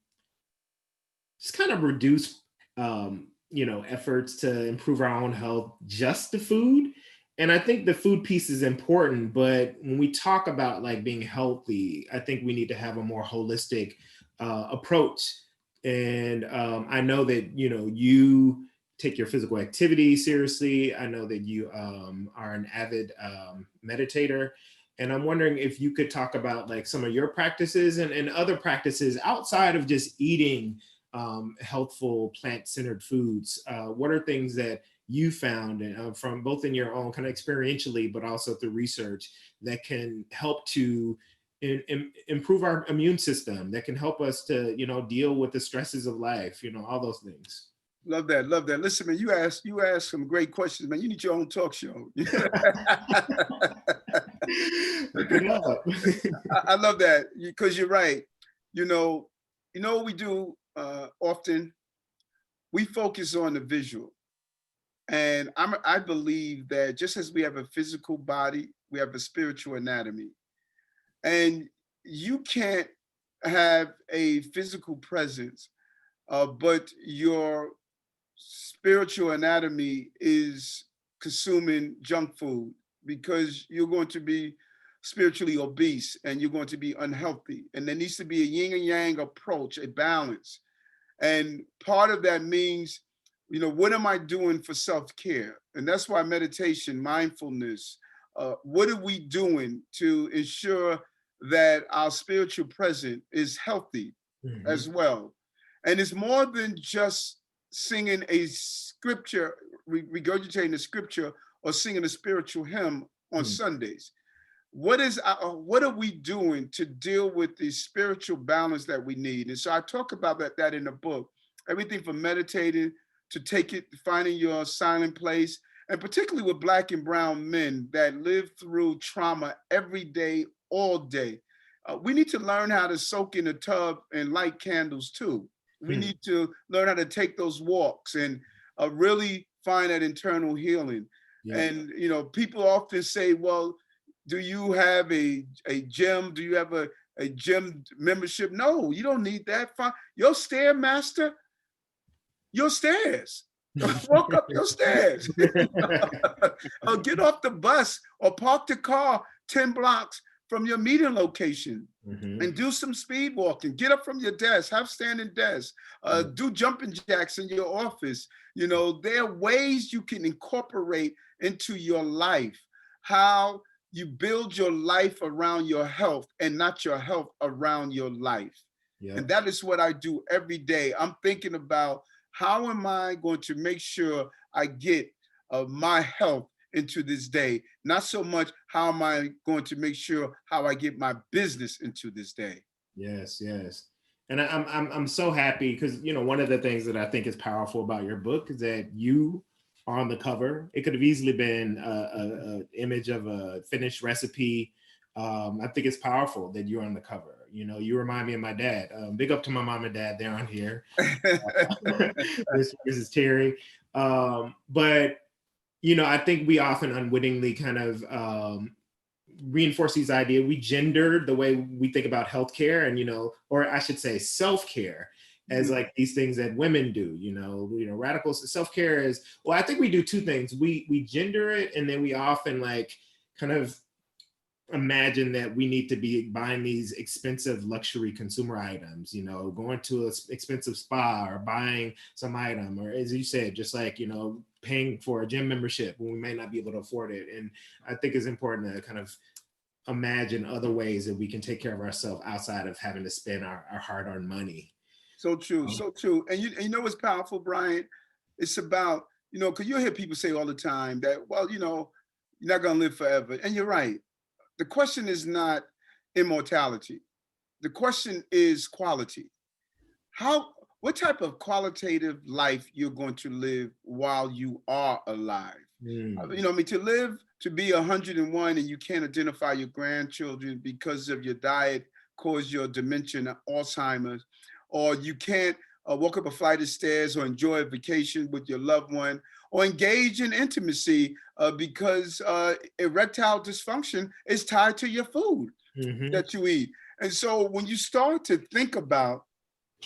just kind of reduce efforts to improve our own health just to food. And I think the food piece is important, but when we talk about like being healthy, I think we need to have a more holistic approach. And I know that, you take your physical activity seriously. I know that you are an avid meditator. And I'm wondering if you could talk about like some of your practices and other practices outside of just eating healthful plant-centered foods. What are things that you found from both in your own kind of experientially, but also through research that can help to improve our immune system, that can help us to, deal with the stresses of life, all those things? Love that. Love that. Listen, man, you asked some great questions, man. You need your own talk show. I love that because you're right. What we do often, we focus on the visual. And I believe that just as we have a physical body, we have a spiritual anatomy. And you can't have a physical presence, but your spiritual anatomy is consuming junk food, because you're going to be spiritually obese and you're going to be unhealthy. And there needs to be a yin and yang approach, a balance. And part of that means what am I doing for self-care? And that's why meditation, mindfulness, what are we doing to ensure that our spiritual present is healthy as well? And it's more than just singing a scripture, regurgitating a scripture, or singing a spiritual hymn on Sundays. What are we doing to deal with the spiritual balance that we need? And so I talk about that in the book, everything from meditating to finding your silent place, and particularly with Black and brown men that live through trauma every day, all day. We need to learn how to soak in a tub and light candles too. We need to learn how to take those walks and really find that internal healing. Yeah. And, people often say, well, do you have a gym? Do you have a gym membership? No, you don't need that. Your Stairmaster, your stairs. Walk up your stairs. Or get off the bus or park the car 10 blocks from your meeting location and do some speed walking. Get up from your desk, have standing desks, do jumping jacks in your office. There are ways you can incorporate into your life how you build your life around your health and not your health around your life. Yep. And that is what I do every day. I'm thinking about, how am I going to make sure I get my health into this day? Not so much how am I going to make sure how I get my business into this day. Yes, yes. And I'm so happy because, one of the things that I think is powerful about your book is that you are on the cover. It could have easily been an image of a finished recipe. I think it's powerful that you're on the cover. You remind me of my dad. Big up to my mom and dad, they're on here. Mrs. Terry. But, I think we often unwittingly kind of reinforce these ideas. We gender the way we think about healthcare and, or I should say self-care as like these things that women do, radical self-care is, well, I think we do two things. We gender it, and then we often like kind of imagine that we need to be buying these expensive luxury consumer items, going to an expensive spa or buying some item, or as you said, just like, paying for a gym membership when we may not be able to afford it. And I think it's important to kind of imagine other ways that we can take care of ourselves outside of having to spend our hard-earned money. So true, so true. And you know what's powerful, Bryant? It's about, because you'll hear people say all the time that, well, you're not going to live forever. And you're right. The question is not immortality. The question is quality. What type of qualitative life you're going to live while you are alive? To be 101 and you can't identify your grandchildren because of your diet cause your dementia and Alzheimer's, or you can't walk up a flight of stairs or enjoy a vacation with your loved one, or engage in intimacy because erectile dysfunction is tied to your food that you eat. And so when you start to think about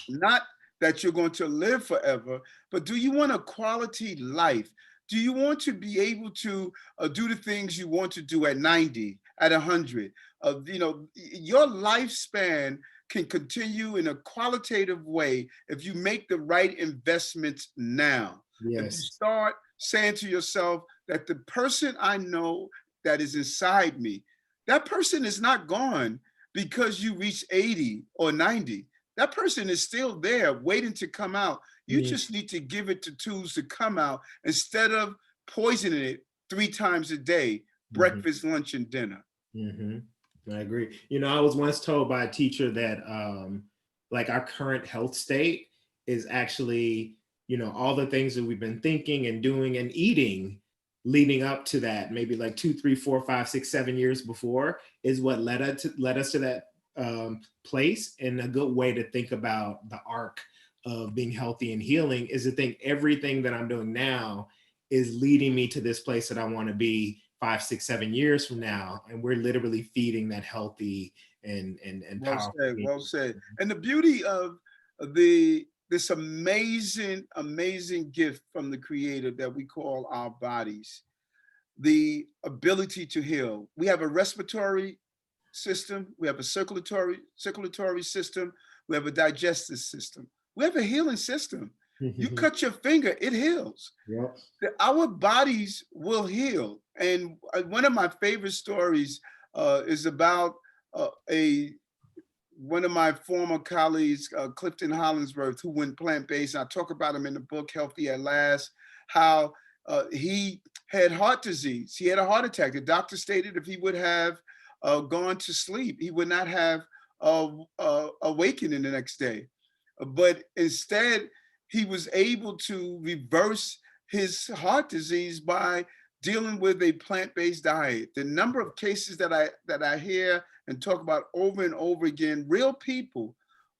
not that you're going to live forever, but do you want a quality life? Do you want to be able to do the things you want to do at 90, at 100? Your lifespan can continue in a qualitative way if you make the right investments now. Yes. If you start saying to yourself that the person I know that is inside me, that person is not gone because you reach 80 or 90. That person is still there waiting to come out. You just need to give it the tools to come out instead of poisoning it 3 times a day, breakfast, lunch, and dinner. I agree. I was once told by a teacher that like our current health state is actually, all the things that we've been thinking and doing and eating leading up to that, maybe like 2, 3, 4, 5, 6, 7 years before is what led us to that place. And a good way to think about the arc of being healthy and healing is to think everything that I'm doing now is leading me to this place that I want to be 5, 6, 7 years from now. And we're literally feeding that healthy and well powerful. Well said. And the beauty of this amazing gift from the Creator that we call our bodies, the ability to heal. We have a respiratory system, we have a circulatory system, we have a digestive system, we have a healing system. You cut your finger, it heals. Yep. Our bodies will heal. And one of my favorite stories is about one of my former colleagues, Clifton Hollingsworth, who went plant-based. I talk about him in the book, Healthy at Last, how he had heart disease. He had a heart attack. The doctor stated if he would have gone to sleep, he would not have awakened the next day. But instead, he was able to reverse his heart disease by dealing with a plant-based diet. The number of cases that I hear and talk about over and over again, real people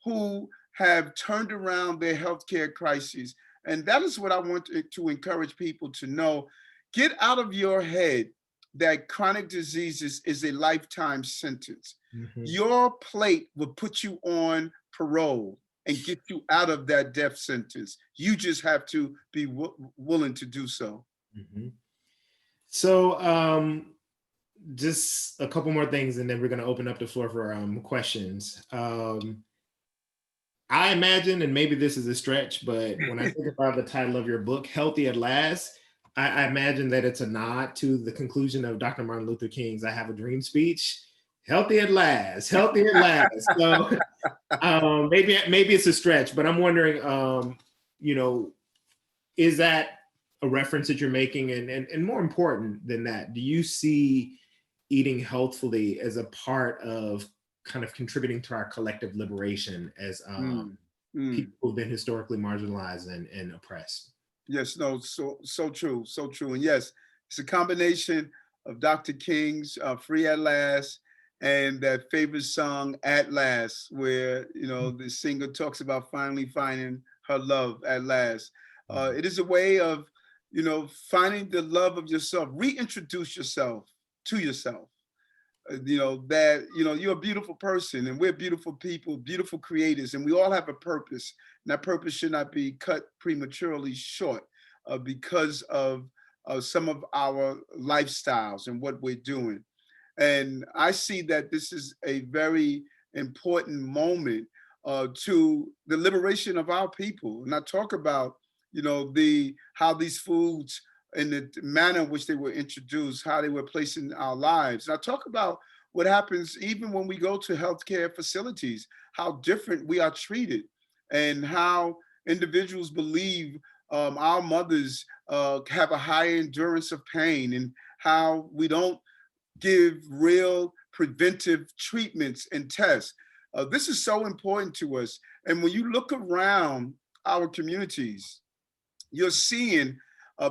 who have turned around their healthcare crises. And that is what I want to encourage people to know. Get out of your head that chronic diseases is a lifetime sentence. Mm-hmm. Your plate will put you on parole and get you out of that death sentence. You just have to be willing to do so. Mm-hmm. So just a couple more things, and then we're going to open up the floor for questions. I imagine, and maybe this is a stretch, but when I think about the title of your book, Healthy at Last, I imagine that it's a nod to the conclusion of Dr. Martin Luther King's I Have a Dream speech. Healthy at last, healthy at last. So maybe it's a stretch, but I'm wondering, is that a reference that you're making? And more important than that, do you see eating healthfully as a part of kind of contributing to our collective liberation as people who've been historically marginalized and oppressed? Yes, no, so true, so true. And yes, it's a combination of Dr. King's Free at Last and that favorite song, At Last, where, the singer talks about finally finding her love at last. It is a way of, finding the love of yourself, reintroduce yourself to yourself. That you're a beautiful person, and we're beautiful people, beautiful creators, and we all have a purpose. And that purpose should not be cut prematurely short because of some of our lifestyles and what we're doing. And I see that this is a very important moment to the liberation of our people. And I talk about, how these foods and the manner in which they were introduced, how they were placed in our lives. And I talk about what happens even when we go to healthcare facilities, how different we are treated, and how individuals believe our mothers have a higher endurance of pain, and how we don't give real preventive treatments and tests. This is so important to us. And when you look around our communities, you're seeing,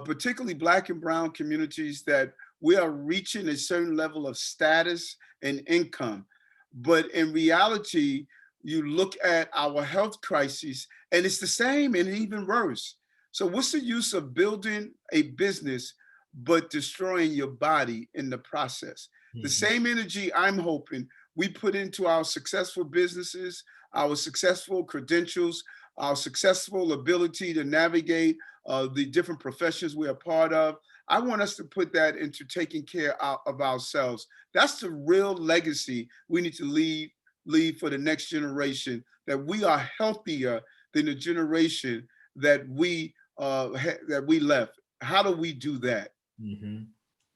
particularly Black and Brown communities, that we are reaching a certain level of status and income. But in reality, you look at our health crises and it's the same and even worse. So what's the use of building a business but destroying your body in the process? Mm-hmm. The same energy I'm hoping we put into our successful businesses, our successful credentials, our successful ability to navigate the different professions we are part of. I want us to put that into taking care of ourselves. That's the real legacy we need to leave for the next generation, that we are healthier than the generation that we left. How do we do that? Mm-hmm.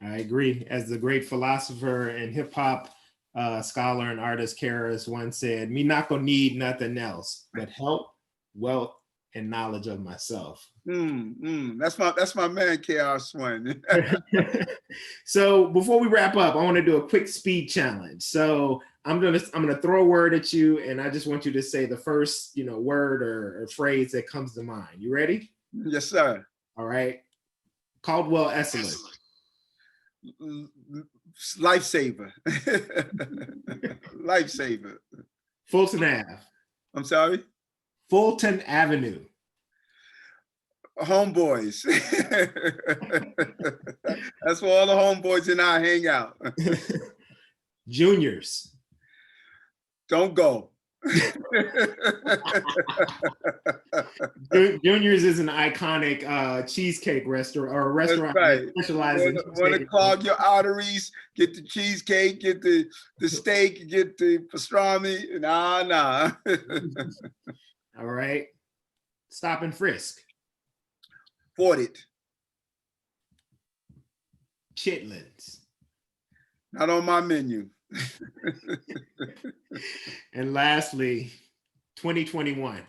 I agree. As the great philosopher and hip hop scholar and artist Karis once said, "Me not gonna need nothing else but help, wealth, and knowledge of myself." That's my man, Chaos One. So before we wrap up, I want to do a quick speed challenge. So I'm gonna throw a word at you, and I just want you to say the first word or phrase that comes to mind. You ready? Yes, sir. All right. Caldwell Esselstyn. Lifesaver. Lifesaver. Fulton Ave. I'm sorry? Fulton Avenue. Homeboys. That's where all the homeboys and I hang out. Juniors. Don't go. Juniors is an iconic cheesecake restaurant, or a restaurant that specializes in cheesecake. Want to clog your arteries, get the cheesecake, get the steak, get the pastrami. Nah. All right. Stop and frisk. Fought it. Chitlins. Not on my menu. And lastly, 2021.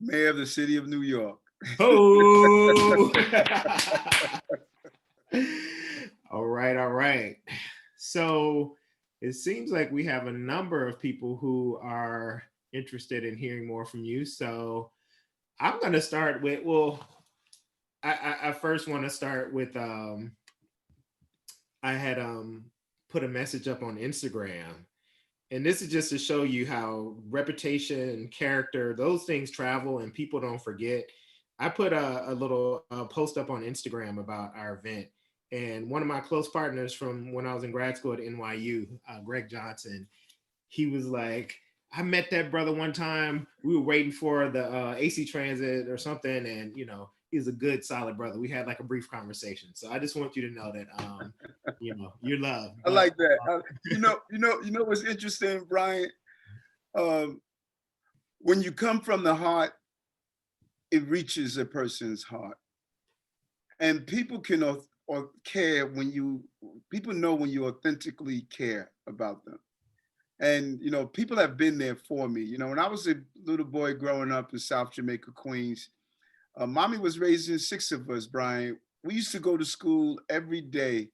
Mayor of the city of New York. Oh. All right. So it seems like we have a number of people who are interested in hearing more from you. So I'm going to start with, I first want to start with, I had put a message up on Instagram, and this is just to show you how reputation, character, those things travel and people don't forget. I put a little post up on Instagram about our event, and one of my close partners from when I was in grad school at NYU, Greg Johnson, he was like, I met that brother one time. We were waiting for the AC Transit or something, and he's a good, solid brother. We had like a brief conversation. So I just want you to know that you're loved. I like that. You know what's interesting, Bryant? When you come from the heart, it reaches a person's heart, and people can or care people know when you authentically care about them. And, people have been there for me. When I was a little boy growing up in South Jamaica, Queens, mommy was raising 6 of us, Brian. We used to go to school every day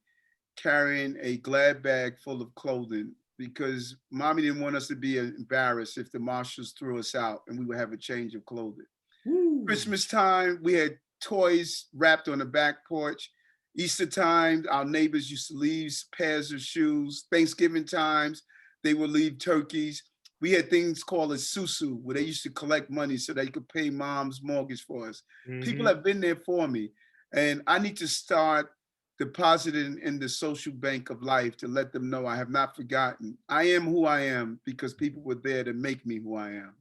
carrying a glad bag full of clothing because mommy didn't want us to be embarrassed if the marshals threw us out and we would have a change of clothing. Ooh. Christmas time, we had toys wrapped on the back porch. Easter time, our neighbors used to leave pairs of shoes. Thanksgiving times, they would leave turkeys. We had things called a susu, where they used to collect money so they could pay mom's mortgage for us. Mm-hmm. People have been there for me. And I need to start depositing in the social bank of life to let them know I have not forgotten. I am who I am because people were there to make me who I am.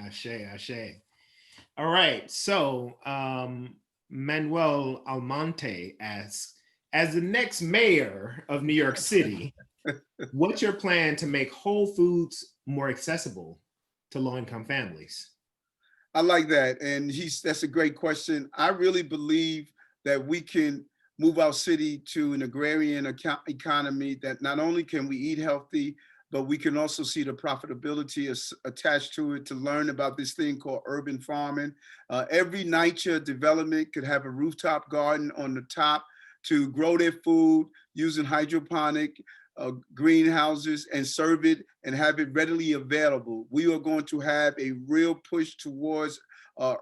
Ashe. All right. So Manuel Almonte asks, as the next mayor of New York City, what's your plan to make Whole Foods more accessible to low-income families? I like that. And that's a great question. I really believe that we can move our city to an agrarian economy that not only can we eat healthy, but we can also see the profitability attached to it to learn about this thing called urban farming. Every NYCHA development could have a rooftop garden on the top to grow their food using hydroponic greenhouses and serve it and have it readily available. We are going to have a real push towards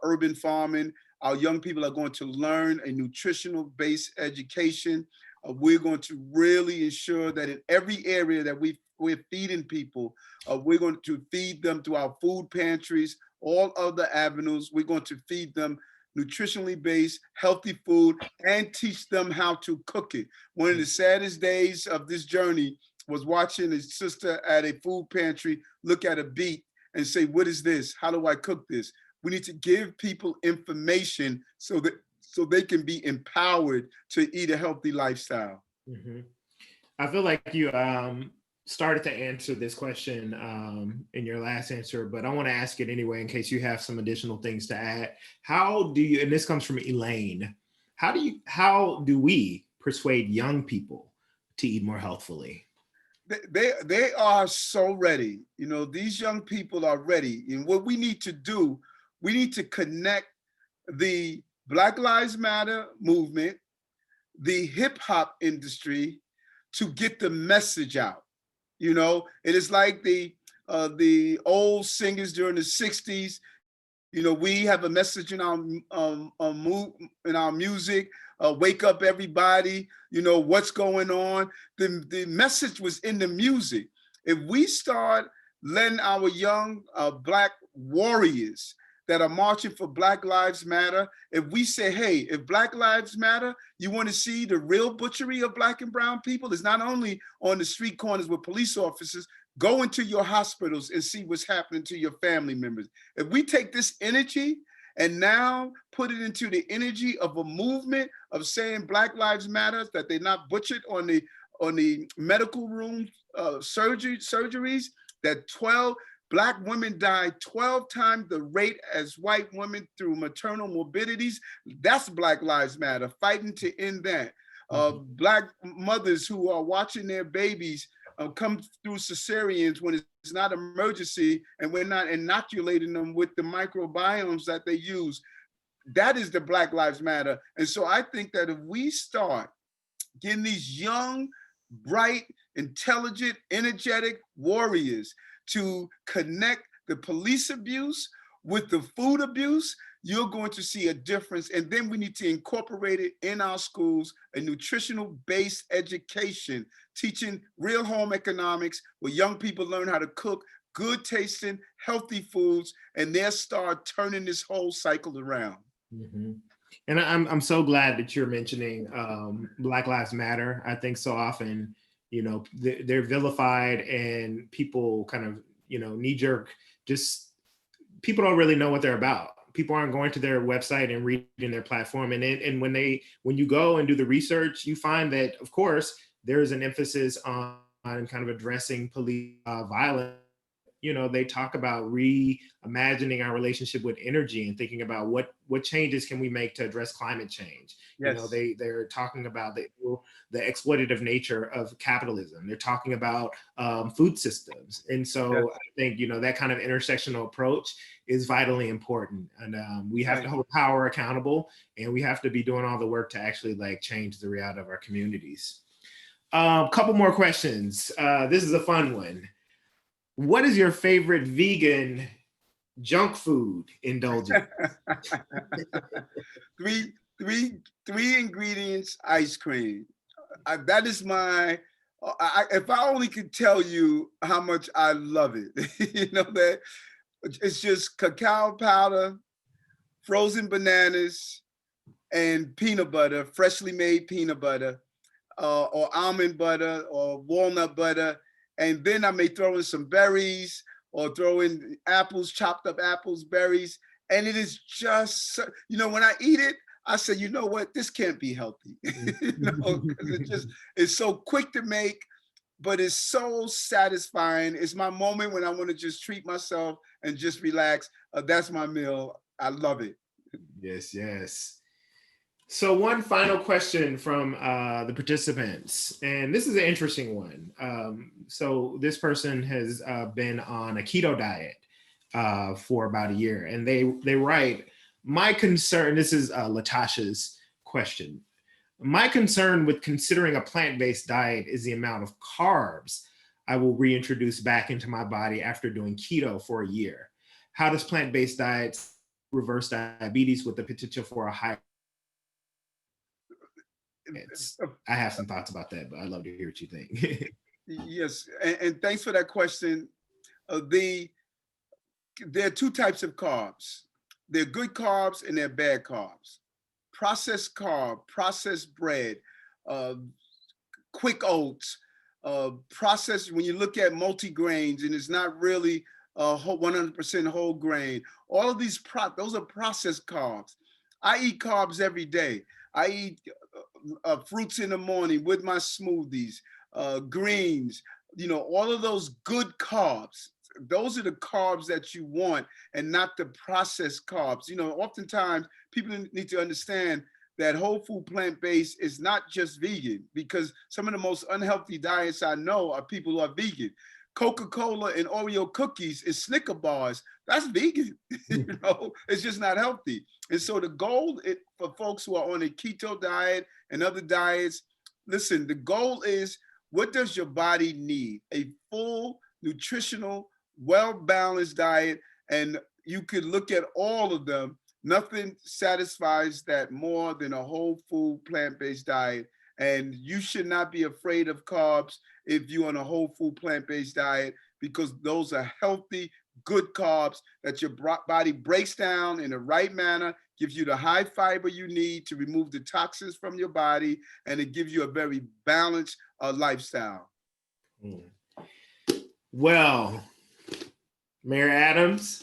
urban farming. Our young people are going to learn a nutritional based education. We're going to really ensure that in every area that we're feeding people, we're going to feed them through our food pantries, all other avenues. We're going to feed them nutritionally based, healthy food, and teach them how to cook it. One of the saddest days of this journey was watching a sister at a food pantry look at a beet and say, what is this? How do I cook this? We need to give people information so they can be empowered to eat a healthy lifestyle. Mm-hmm. I feel like you started to answer this question in your last answer, but I want to ask it anyway in case you have some additional things to add. How do you, and this comes from Elaine, how do we persuade young people to eat more healthfully? They are so ready. These young people are ready. And what we need to do, we need to connect the Black Lives Matter movement, the hip hop industry to get the message out. It is like the old singers during the 60s. We have a message in our music. Wake up, everybody. What's going on. The message was in the music. If we start letting our young Black warriors that are marching for Black Lives Matter, if we say, hey, if Black Lives Matter, you want to see the real butchery of Black and brown people, it's not only on the street corners with police officers, go into your hospitals and see what's happening to your family members. If we take this energy and now put it into the energy of a movement of saying Black Lives Matter, that they're not butchered on the medical room surgeries, that Black women die 12 times the rate as white women through maternal morbidities. That's Black Lives Matter, fighting to end that. Black mothers who are watching their babies come through cesareans when it's not emergency and we're not inoculating them with the microbiomes that they use. That is the Black Lives Matter. And so I think that if we start getting these young, bright, intelligent, energetic warriors to connect the police abuse with the food abuse, you're going to see a difference. And then we need to incorporate it in our schools, a nutritional-based education, teaching real home economics where young people learn how to cook good tasting, healthy foods, and they'll start turning this whole cycle around. Mm-hmm. And I'm so glad that you're mentioning Black Lives Matter. I think so often, you know, they're vilified and people kind of, you know, knee jerk, just people don't really know what they're about. People aren't going to their website and reading their platform. And when you go and do the research, you find that, of course, there's an emphasis on kind of addressing police violence. You know, they talk about reimagining our relationship with energy and thinking about what changes can we make to address climate change. Yes. You know, they're talking about the exploitative nature of capitalism. They're talking about food systems. And so yes. I think, you know, that kind of intersectional approach is vitally important. And we have to hold power accountable, and we have to be doing all the work to actually like change the reality of our communities. Couple more questions. This is a fun one. What is your favorite vegan junk food indulgence? three ingredients ice cream. That is my. If I only could tell you how much I love it, you know, that it's just cacao powder, frozen bananas, and peanut butter, freshly made peanut butter, or almond butter, or walnut butter. And then I may throw in some berries or throw in apples, chopped up apples, berries. And it is just, you know, when I eat it, I say, you know what, this can't be healthy. You know, because it's so quick to make, but it's so satisfying. It's my moment when I want to just treat myself and just relax. That's my meal. I love it. Yes, yes. So one final question from the participants, and this is an interesting one. So this person has been on a keto diet for about a year, and they write, my concern, this is Latasha's question. My concern with considering a plant-based diet is the amount of carbs I will reintroduce back into my body after doing keto for a year. How does plant-based diets reverse diabetes with the potential for a high? I have some thoughts about that, but I'd love to hear what you think. Yes, and thanks for that question. There are two types of carbs. There are good carbs and there are bad carbs. Processed carb, processed bread, quick oats, processed, when you look at multigrains and it's not really 100% whole grain, all of these, those are processed carbs. I eat carbs every day. I eat fruits in the morning with my smoothies, greens, you know, all of those good carbs. Those are the carbs that you want and not the processed carbs. You know, oftentimes people need to understand that whole food plant-based is not just vegan, because some of the most unhealthy diets I know are people who are vegan. Coca-Cola and Oreo cookies and Snicker bars, that's vegan. You know, it's just not healthy. And so the goal for folks who are on a keto diet and other diets, listen, the goal is, what does your body need? A full, nutritional, well-balanced diet. And you could look at all of them. Nothing satisfies that more than a whole food plant-based diet. And you should not be afraid of carbs if you're on a whole food plant-based diet, because those are healthy, good carbs that your body breaks down in the right manner, gives you the high fiber you need to remove the toxins from your body, and it gives you a very balanced lifestyle. Well, Mayor Adams,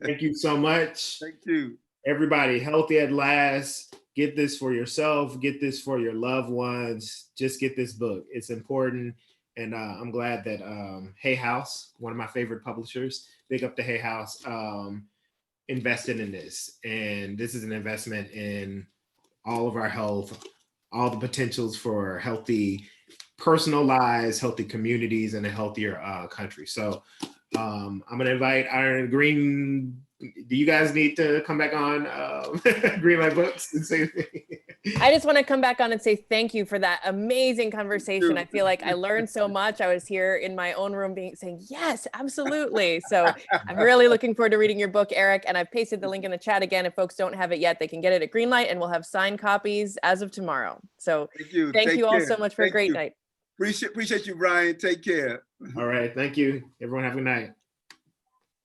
thank you so much. Thank you. Everybody, healthy at last. Get this for yourself, get this for your loved ones. Just get this book. It's important. And I'm glad that Hay House, one of my favorite publishers, big up to Hay House, invested in this. And this is an investment in all of our health, all the potentials for healthy personal lives, healthy communities, and a healthier country. So I'm going to invite Iron Green. Do you guys need to come back on Greenlight Books and say I just want to come back on and say thank you for that amazing conversation. I feel like I learned so much. I was here in my own room saying, yes, absolutely. So I'm really looking forward to reading your book, Eric. And I've pasted the link in the chat again. If folks don't have it yet, they can get it at Greenlight, and we'll have signed copies as of tomorrow. So thank you all so much for a great night. Appreciate you, Brian. Take care. All right. Thank you. Everyone have a good night.